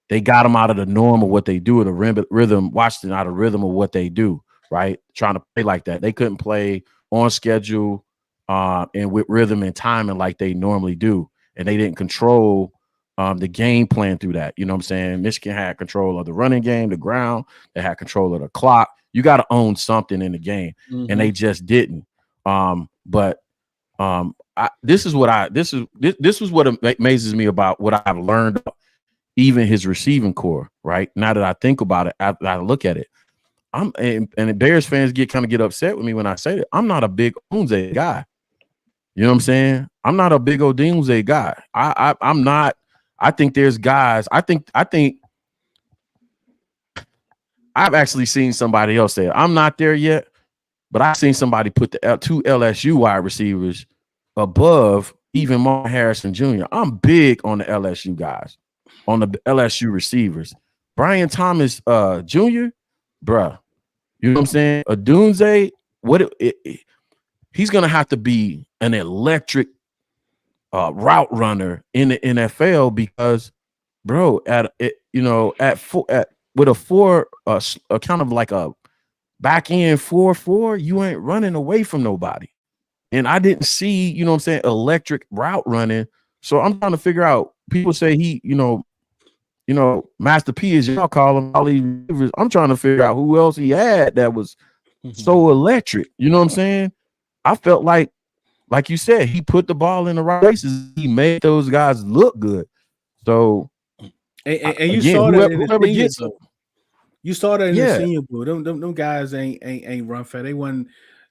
they got them out of the norm of what they do, the rhythm, watched them out of rhythm of what they do, right? Trying to play like that. They couldn't play on schedule and with rhythm and timing like they normally do. And they didn't control the game plan through that. You know what I'm saying? Michigan had control of the running game, the ground. They had control of the clock. You got to own something in the game. And they just didn't. This is what amazes me about what I've learned, even his receiving core, right? Now that I think about it, I look at it. And Bears fans get upset with me when I say that. I'm not a big Odunze guy. You know what I'm saying? I'm not a big Odunze guy. I'm not. I think there's guys. I think I've actually seen somebody else say it. I'm not there yet, but I've seen somebody put the two LSU wide receivers above even Mark Harrison Jr. I'm big on the LSU guys, on the LSU receivers. Brian Thomas Jr., bruh. You know what I'm saying? Odunze, he's gonna have to be an electric route runner in the NFL because, bro, with a four, kind of like a back end 4-4, you ain't running away from nobody. And I didn't see, you know what I'm saying, electric route running. So I'm trying to figure out. People say he, Master P, as y'all call him, all these receivers. I'm trying to figure out who else he had that was so electric. You know what I'm saying? I felt like you said, he put the ball in the right places. He made those guys look good. So, and you saw that in the senior bowl. You saw that in the senior bowl. Them guys ain't run fast. They wasn't,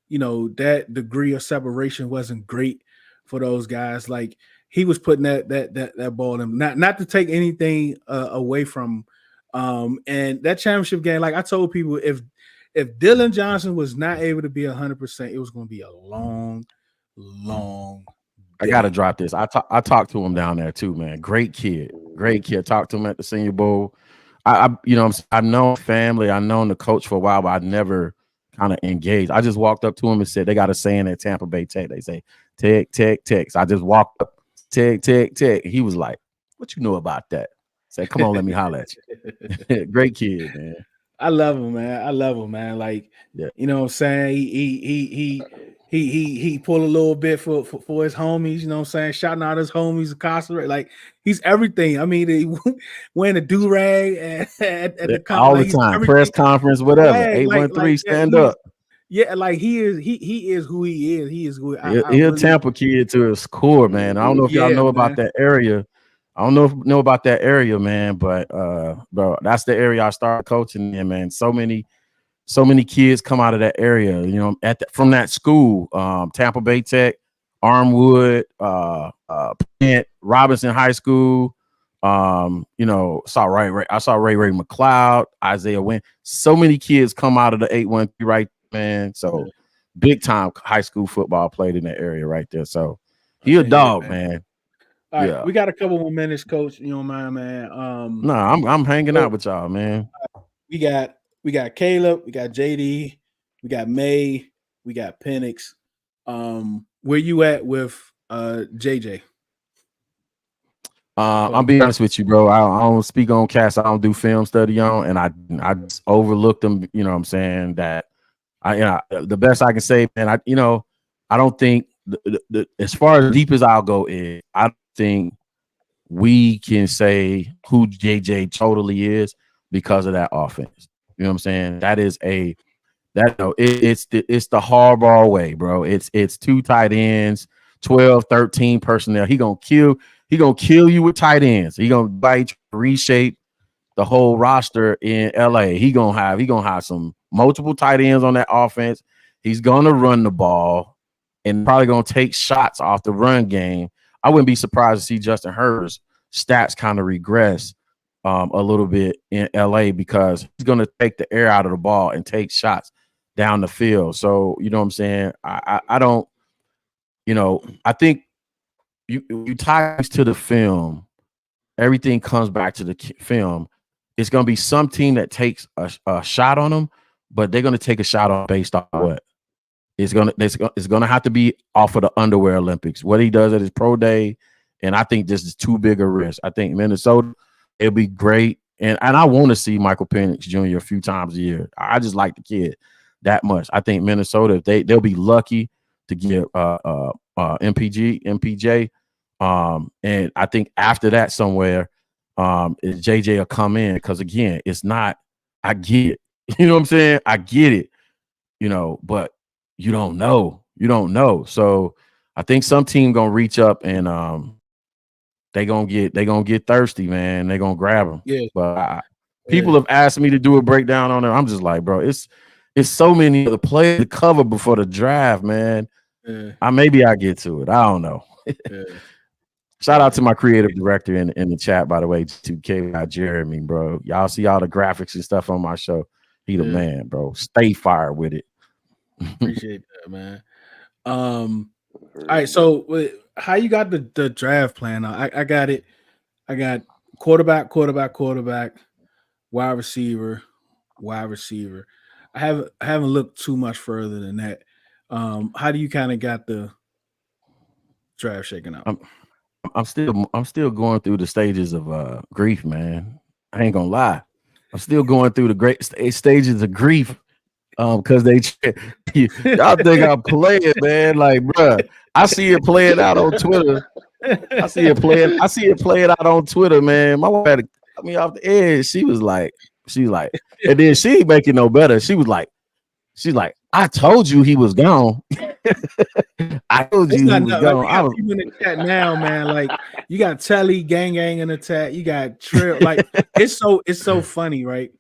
that degree of separation wasn't great for those guys. Like, he was putting that ball in. Not to take anything away from, and that championship game. Like I told people, if Dylan Johnson was not able to be 100%, it was going to be a long I gotta drop this. I talked to him down there too, man. Great kid. Talked to him at the Senior Bowl. I've known family. I've known the coach for a while, but I never kind of engaged. I just walked up to him and said, they got a saying at Tampa Bay Tech. They say, Tech, Tech, Tech. So I just walked up, Tech, Tech, Tech. He was like, what you know about that? I said, come on, let me holler at you. Great kid, man. I love him, man. Like, you know what I'm saying? He pulled a little bit for his homies, you know what I'm saying? Shouting out his homies, incarcerated. Like, he's everything. I mean, he wearing a do-rag at the all the time, press conference, whatever. 813, stand up. Yeah, like he is who he is. He is who he's a Tampa kid to his core, man. I don't know if y'all know about that area. I don't know about that area, man, but bro, that's the area I started coaching in, man. So many kids come out of that area, from that school, Tampa Bay Tech, Armwood, Robinson High School. I saw Ray McLeod, Isaiah Wynn. So many kids come out of the 813 right, man. So big time high school football played in that area right there. So he a dog, man. All right, we got a couple more minutes, Coach. You don't mind, man? I'm hanging out with y'all, man. We got Caleb, we got JD, we got Maye, we got Penix. Where you at with JJ? I'll be honest with you, bro. I don't speak on cast. I don't do film study on, and I just overlooked them. You know what I'm saying? That the best I can say, man. I don't think as far as deep as I'll go is, I don't think we can say who JJ totally is because of that offense. You know what I'm saying? That is it's the hardball way, bro. It's two tight ends, 12, 13 personnel. He gonna kill you with tight ends. He gonna reshape the whole roster in LA. He gonna have some multiple tight ends on that offense. He's gonna run the ball and probably gonna take shots off the run game. I wouldn't be surprised to see Justin Herbert's stats kind of regress a little bit in LA because he's going to take the air out of the ball and take shots down the field. So, you know what I'm saying? I don't, I think you tie this to the film. everything comes back to the film. It's going to be some team that takes a shot on them, but they're going to take a shot on based on what? It's going to have to be off of the underwear Olympics. What he does at his pro day, and I think this is too big a risk. I think Minnesota, it'll be great, and I want to see Michael Penix Jr. a few times a year. I just like the kid that much. I think Minnesota, they'll be lucky to get MPJ, and I think after that somewhere, JJ will come in, because again, it's not. I get it, you know what I'm saying? I get it, but you don't know. So I think some team gonna reach up and they gonna get thirsty, man. They gonna grab them. Yeah. But people have asked me to do a breakdown on it. I'm just like, bro, it's so many other players to cover before the draft, man. Yeah. Maybe I get to it. I don't know. Yeah. Shout out to my creative director in the chat, by the way, to K. Jeremy, bro. Y'all see all the graphics and stuff on my show. He the man, bro. Stay fired with it. Appreciate that, man. All right, so how you got the draft plan? I got it. I got quarterback, wide receiver. I haven't looked too much further than that. How do you kind of got the draft shaken out? I'm still going through the stages of grief, man. I ain't gonna lie. I'm still going through the great stages of grief. Because y'all think I'm playing, man. Like, bruh, I see it playing out on Twitter. I see it playing out on Twitter, man. My wife had to cut me off the edge. She was like, and then she ain't making no better. She's like, I told you he was gone. I told you he was gone. Like, I was in the chat now, man. Like, you got Telly gang in the chat. You got Trill. Like, it's so funny, right?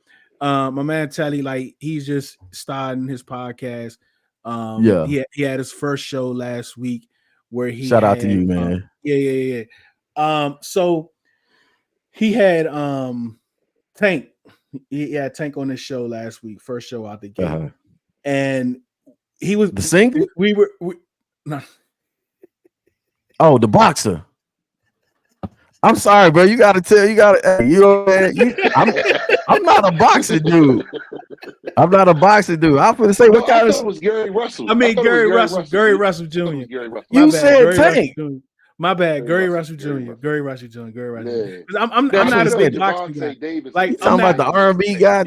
My man Telly, like, he's just starting his podcast. He had his first show last week where he shout out to you, man. So he had Tank. He had Tank on his show last week, first show out the gate, and he was the singer. No. The boxer. I'm sorry, bro. You know, man. I'm not a boxing dude. I'm going to say, what kind of? It was Gary Russell. I mean, Gary Russell Jr. You said Tank. My bad, Gary Russell Jr. Gary Russell Jr. I'm not a big boxing guy. Like, I'm about the R&B guy.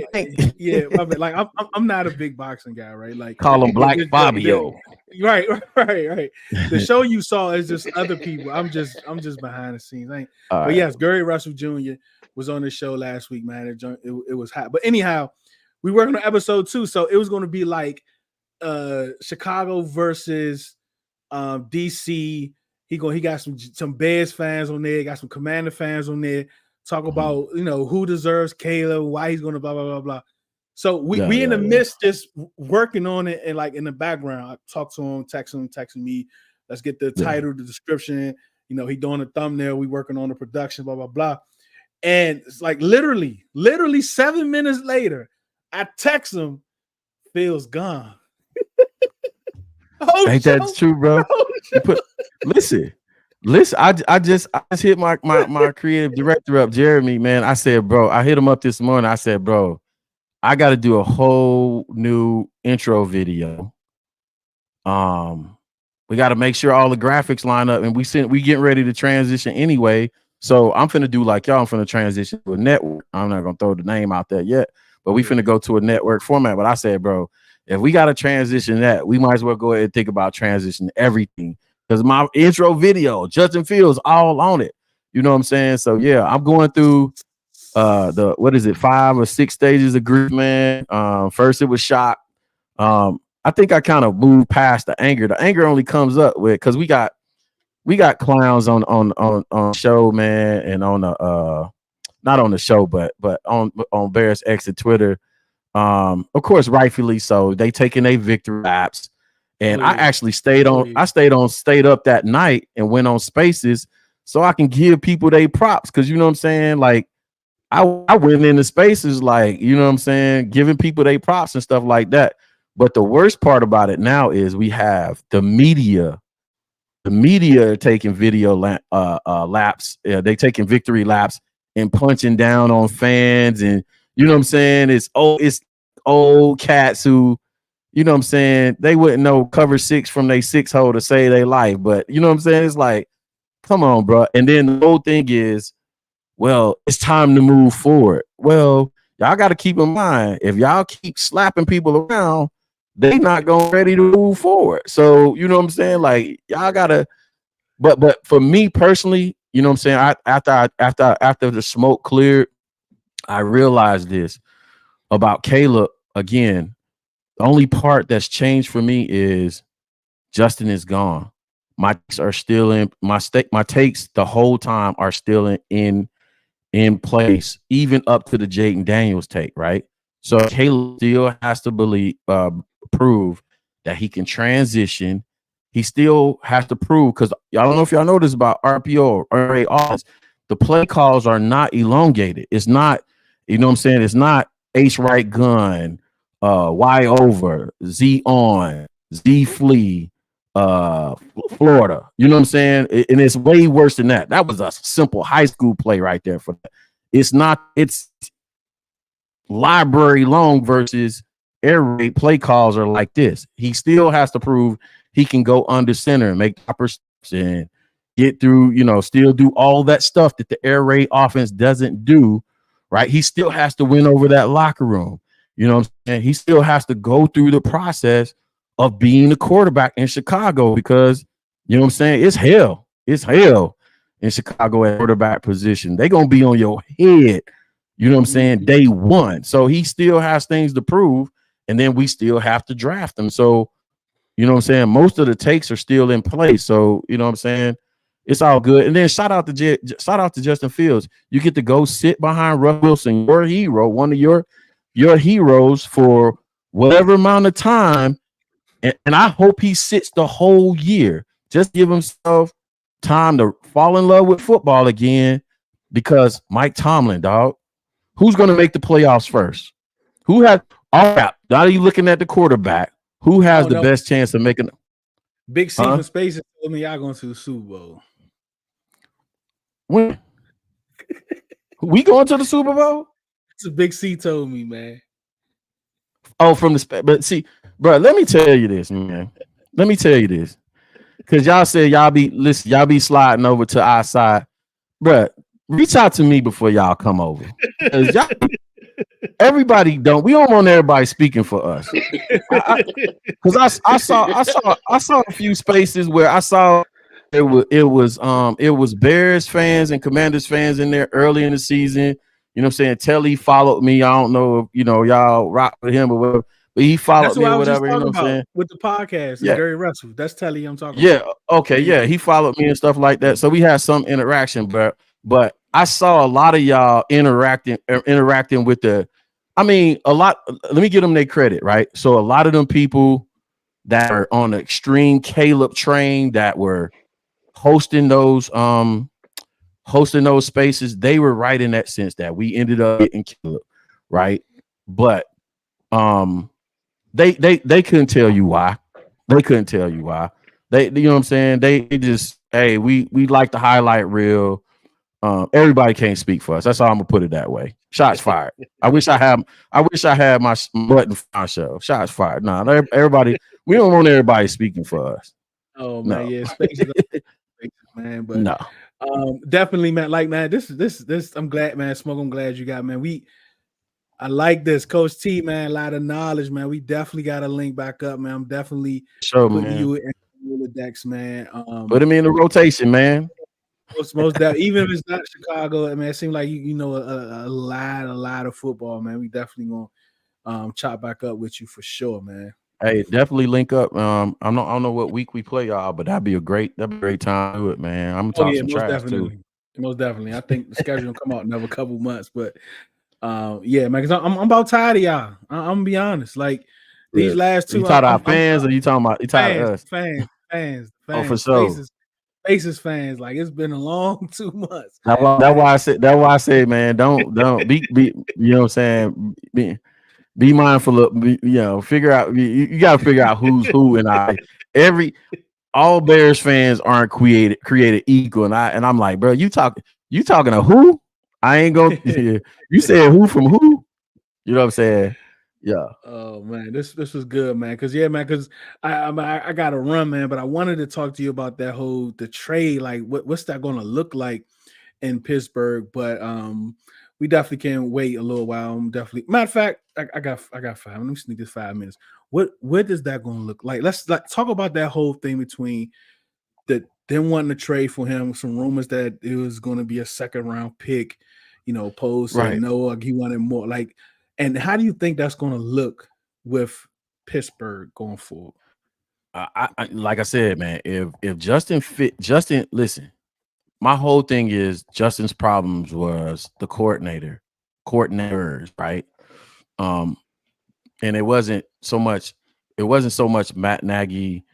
Yeah, my bad. Like, I'm not a big boxing guy, right? Like, call him Black Fabio. Right. The show you saw is just other people. I'm just behind the scenes. But yes, Gary Russell Jr. was on the show last week, man. It was hot. But anyhow, we working on episode 2, so it was going to be like Chicago versus DC. He got some Bears fans on there, got some Commander fans on there. Talk about who deserves Caleb, why he's going to blah blah blah blah. So we in the midst just working on it, and like in the background, I talked to him, texting me. Let's get the title, the description. He doing a thumbnail. We working on the production, blah blah blah. And it's like literally 7 minutes later, I text him, Phil's gone. Ain't that true, bro? Listen. I just hit my creative director up, Jeremy, man. I said, bro, I hit him up this morning. I said, bro, I got to do a whole new intro video. We got to make sure all the graphics line up, and we getting ready to transition anyway. So I'm finna do like y'all. I'm finna transition to a network. I'm not gonna throw the name out there yet, but we finna go to a network format. But I said, bro, if we got to transition that, we might as well go ahead and think about transition everything, because my intro video, Justin Fields, all on it. You know what I'm saying? So yeah, I'm going through the 5 or 6 stages of grief, man. First it was shock. I think I kind of moved past the anger. The anger only comes up with because we got clowns on show, man, and on the not on the show, but on Bears X and Twitter. Of course, rightfully so. They taking their victory laps, and I actually stayed up that night and went on Spaces so I can give people their props, because you know what I'm saying. Like I went into Spaces, like, you know what I'm saying, giving people their props and stuff like that. But the worst part about it now is we have the media the media are taking video laps. They taking victory laps and punching down on fans, and you know what I'm saying. It's old cats who, you know what I'm saying, they wouldn't know cover 6 from their 6 hole to save their life. But you know what I'm saying? It's like, come on, bro. And then the whole thing is, well, it's time to move forward. Well, y'all got to keep in mind, if y'all keep slapping people around, they not going ready to move forward. So, you know what I'm saying? Like, y'all got to, but for me personally, you know what I'm saying? After the smoke cleared, I realized this about Caleb again. The only part that's changed for me is Justin is gone. My takes are still in my takes the whole time are still in place, even up to the Jayden Daniels take, right? So Caleb still has to prove that he can transition. He still has to prove, because I don't know if y'all know this about RPO or RA offense. The play calls are not elongated. It's not, you know what I'm saying? It's not ace right gun, Y over, Z on, Z flee, Florida. You know what I'm saying? And it's way worse than that. That was a simple high school play right there for that. It's not, it's library long versus air raid play calls are like this. He still has to prove he can go under center and make proper steps and get through, you know, still do all that stuff that the air raid offense doesn't do, right? He still has to win over that locker room. You know what I'm saying? He still has to go through the process of being the quarterback in Chicago, because, you know what I'm saying, it's hell. It's hell in Chicago at quarterback position. They're going to be on your head, you know what I'm saying, day one. So he still has things to prove, and then we still have to draft him. So, you know what I'm saying, most of the takes are still in place. So, you know what I'm saying, it's all good. And then shout out to Justin Fields. You get to go sit behind Russ Wilson, your hero, one of your heroes, for whatever amount of time. And I hope he sits the whole year. Just give himself time to fall in love with football again, because Mike Tomlin, dog, who's going to make the playoffs first? Who has all right? Now you looking at the quarterback. Who has the best chance of making? Big C from Spaces told me y'all going to the Super Bowl. When? We going to the Super Bowl? It's a Big C told me, man. Oh, from the but see, bro, let me tell you this, man. Let me tell you this, because y'all said y'all be sliding over to our side, bro. Reach out to me before y'all come over. Y'all, everybody don't. We don't want everybody speaking for us. Because I saw a few spaces where I saw it was Bears fans and Commanders fans in there early in the season. You know what I'm saying? Telly followed me. I don't know if, you know, y'all rock with him or whatever, but he followed me or whatever. You know what I'm saying? With the podcast, yeah. Gary Russell. That's Telly I'm talking about. Yeah, okay, yeah. He followed me and stuff like that. So we had some interaction, but I saw a lot of y'all interacting with a lot. Let me give them their credit, right? So a lot of them people that are on the extreme Caleb train that were hosting those spaces, they were right in that sense that we ended up getting Caleb, right? But they couldn't tell you why. They couldn't tell you why. They, you know what I'm saying? They just, hey, we like the highlight reel. Everybody can't speak for us. That's how I'm gonna put it that way. Shots fired. I wish I had my button fire show. Shots fired. Nah, everybody. We don't want everybody speaking for us. Oh man, no. Yeah, spaces, man. But no, definitely, man. Like, man, this. I'm glad, man. Smoke. I'm glad you got, man. I like this, Coach T, man. A lot of knowledge, man. We definitely got to link back up, man. I'm definitely putting you in the decks, man. Put him in the rotation, man. Most that, even if it's not Chicago, man, it seems like you know a lot of football, man. We definitely gonna chop back up with you for sure, man. Hey, definitely link up. I don't know what week we play y'all, but that'd be a great time to do it, man. I'm gonna talk some trash too. Most definitely. I think the schedule will come out in another couple months, but yeah, man, because I'm about tired of y'all. I'm gonna be honest. Like these last two, you talking about fans, or you talking about us? Fans. Oh, for sure. Faces fans, like it's been a long 2 months. That's why I say, man, don't be you know what I'm saying, be mindful of, you know, figure out, you got to figure out who's who, and all Bears fans aren't created equal, and I'm like, bro, you talking to who? I ain't gonna. You said who from who? You know what I'm saying? Yeah. Oh man, this was good, man. Cause yeah, man. Cause I got to run, man. But I wanted to talk to you about the trade. Like, what's that going to look like in Pittsburgh? But we definitely can't wait a little while. I'm definitely matter of fact, I got 5. Let me sneak this 5 minutes. What is that going to look like? Let's talk about that whole thing between them wanting to trade for him. Some rumors that it was going to be a 2nd round pick. You know, Poe said Right. no, he wanted more. Like, and how do you think that's going to look with Pittsburgh going forward? I like I said, man, if Justin, listen, my whole thing is Justin's problems was the coordinators, right? And it wasn't so much Matt Nagy,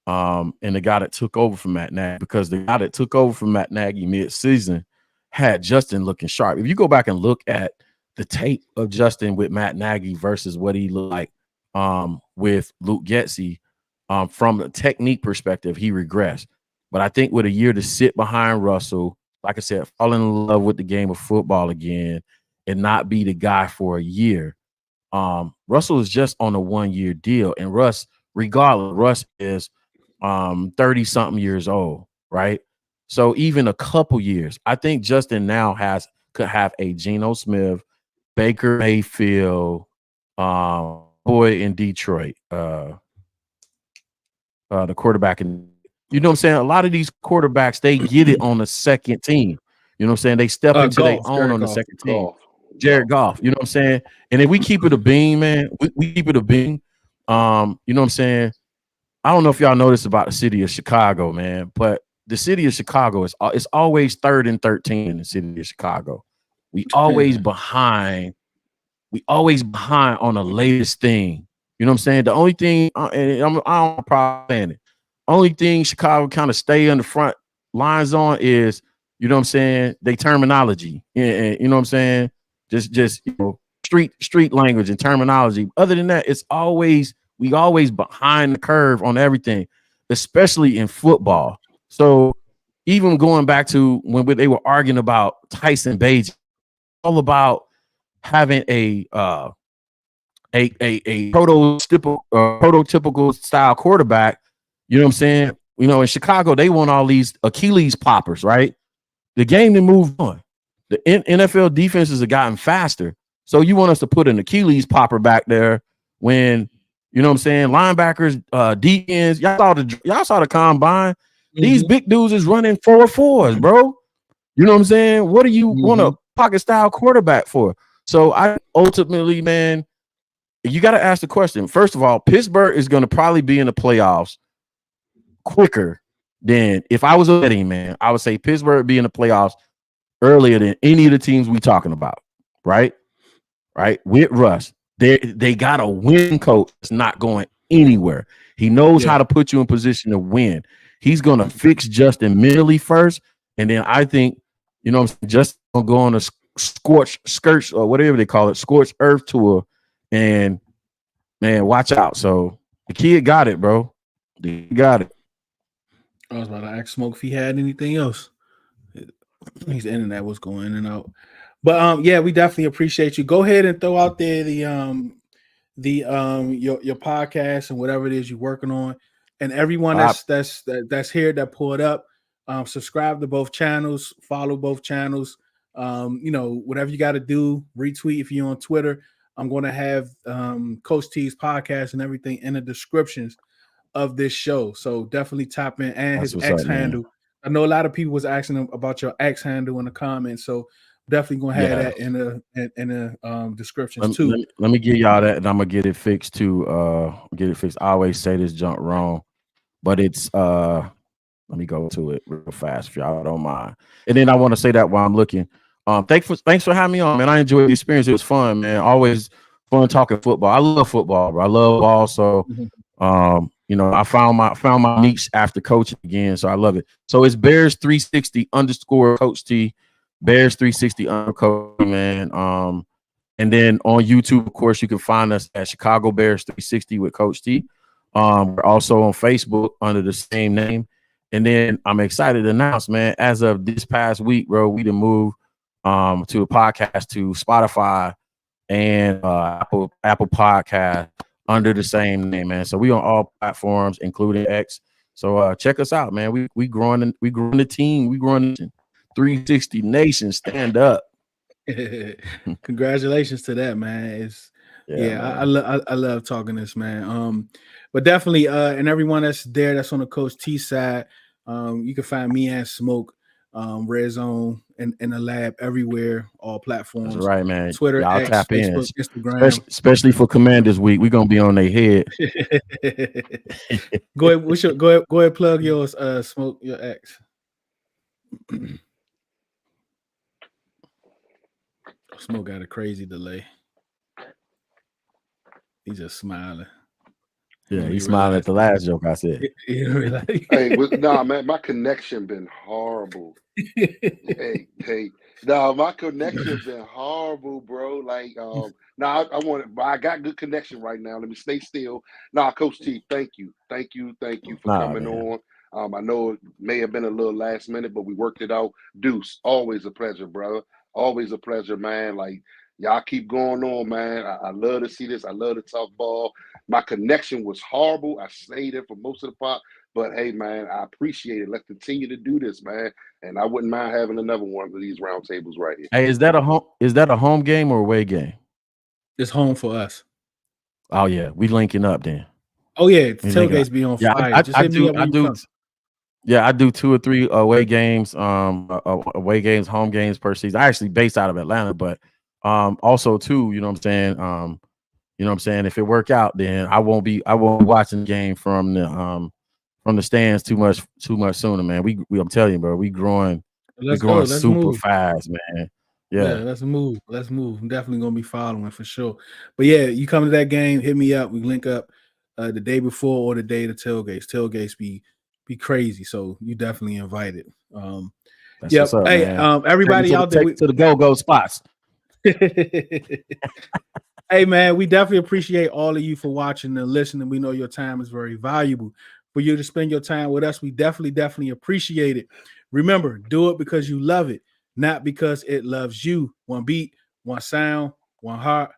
and the guy that took over from Matt Nagy, because the guy that took over from Matt Nagy mid-season had Justin looking sharp. If you go back and look at the tape of Justin with Matt Nagy versus what he looked like with Luke Getsy, from a technique perspective, he regressed. But I think with a year to sit behind Russell, like I said, fall in love with the game of football again and not be the guy for a year. Russell is just on a 1-year deal. And Russ is 30-something years old, right? So even a couple years, I think Justin now could have a Geno Smith, Baker Mayfield, boy in Detroit, the quarterback. And you know what I'm saying? A lot of these quarterbacks, they get it on the second team. You know what I'm saying? They step into their own on the second team. Jared Goff, you know what I'm saying? And if we keep it a beam, man, we keep it a beam. You know what I'm saying? I don't know if y'all know this about the city of Chicago, man, but the city of Chicago is always 3rd and 13 in the city of Chicago. We always behind. We always behind on the latest thing. You know what I'm saying? The only thing, and I don't problem saying it. Only thing Chicago kind of stay on the front lines on is, you know what I'm saying, they terminology. And you know what I'm saying? Just you know, street language and terminology. Other than that, we always behind the curve on everything, especially in football. So even going back to when they were arguing about Tyson Bagent, all about having a prototypical style quarterback. You know what I'm saying? You know, in Chicago, they want all these Achilles poppers, right? The game then moved on. The NFL defenses have gotten faster. So you want us to put an Achilles popper back there when, you know what I'm saying, linebackers, DNs, y'all saw the combine. These big dudes is running 4.4s, bro. You know what I'm saying? What do you want a pocket style quarterback for? So I ultimately, man, you got to ask the question. First of all, Pittsburgh is going to probably be in the playoffs quicker than, if I was a betting man, I would say Pittsburgh would be in the playoffs earlier than any of the teams we talking about, right? Right? With Russ, they got a win coach that's not going anywhere. He knows how to put you in position to win. He's going to fix Justin mentally first, and then I think, you know, just going to go on a scorch or whatever they call it, scorched earth tour, and man, watch out. So the kid got it, bro. He got it. I was about to ask Smoke if he had anything else. His internet was going in and out. But yeah, we definitely appreciate you. Go ahead and throw out there your podcast and whatever it is you're working on. And everyone that's here that pulled up, subscribe to both channels, follow both channels. You know, whatever you got to do, retweet if you're on Twitter. I'm going to have Coach T's podcast and everything in the descriptions of this show. So definitely tap in, and his X handle. I know a lot of people was asking him about your X handle in the comments. So definitely going to have that in the descriptions too. Let me give y'all that, and I'm going to get it fixed too. Get it fixed. I always say this junk wrong, but it's let me go to it real fast if y'all don't mind. And then I want to say that while I'm looking. Thanks for having me on, man. I enjoyed the experience. It was fun, man. Always fun talking football. I love football, bro. I love ball. So you know, I found my niche after coaching again. So I love it. So it's Bears 360 _ Coach T, Bears 360 Coach, man. And then on YouTube, of course, you can find us at Chicago Bears 360 with Coach T. We're also on Facebook under the same name. And then I'm excited to announce, man, as of this past week, bro, we done moved to a podcast to Spotify and Apple Podcast under the same name, man. So we on all platforms, including X. So check us out, man. We growing the team. We growing the 360 Nation. Stand up. Congratulations to that, man. I love talking this, man. But definitely, and everyone that's there, that's on the Coach T side, you can find me and Smoke, Red Zone, and the lab everywhere, all platforms. That's right, man. Twitter, y'all X, tap Facebook, in, Instagram. especially for Commanders Week. We're gonna be on their head. Go ahead, plug yours, Smoke, your X. Smoke got a crazy delay. He's just smiling. Yeah, he's smiling at the last joke I said. Hey, nah, man, my connection been horrible. hey, nah, my connection been horrible, bro. Like, nah, I got good connection right now. Let me stay still. Nah, Coach T, thank you for coming on. I know it may have been a little last minute, but we worked it out. Deuce, always a pleasure, brother. Always a pleasure, man. Like, y'all keep going on, man. I love to see this. I love to talk ball. My connection was horrible. I stayed there for most of the part, but hey, man, I appreciate it. Let's continue to do this, man. And I wouldn't mind having another one of these round tables right here. Hey, is that a home game or away game? It's home for us. Oh yeah, we linking up then. Oh yeah, tailgates be on fire. I do 2 or 3 away games, home games per season. I actually based out of Atlanta, but also too, you know what I'm saying, if it work out, then I won't be watching the game from the stands too much sooner, man. I'm telling you, bro, we growing super fast, man. Yeah, let's move. I'm definitely gonna be following for sure. But yeah, you come to that game, hit me up. We link up the day before or the day of the tailgates. Tailgates be crazy, so you definitely invited. That's what's up, hey, man. everybody out there to the go spots. Hey man, we definitely appreciate all of you for watching and listening. We know your time is very valuable. For you to spend your time with us, we definitely appreciate it. Remember, do it because you love it, not because it loves you. One beat, one sound, one heart,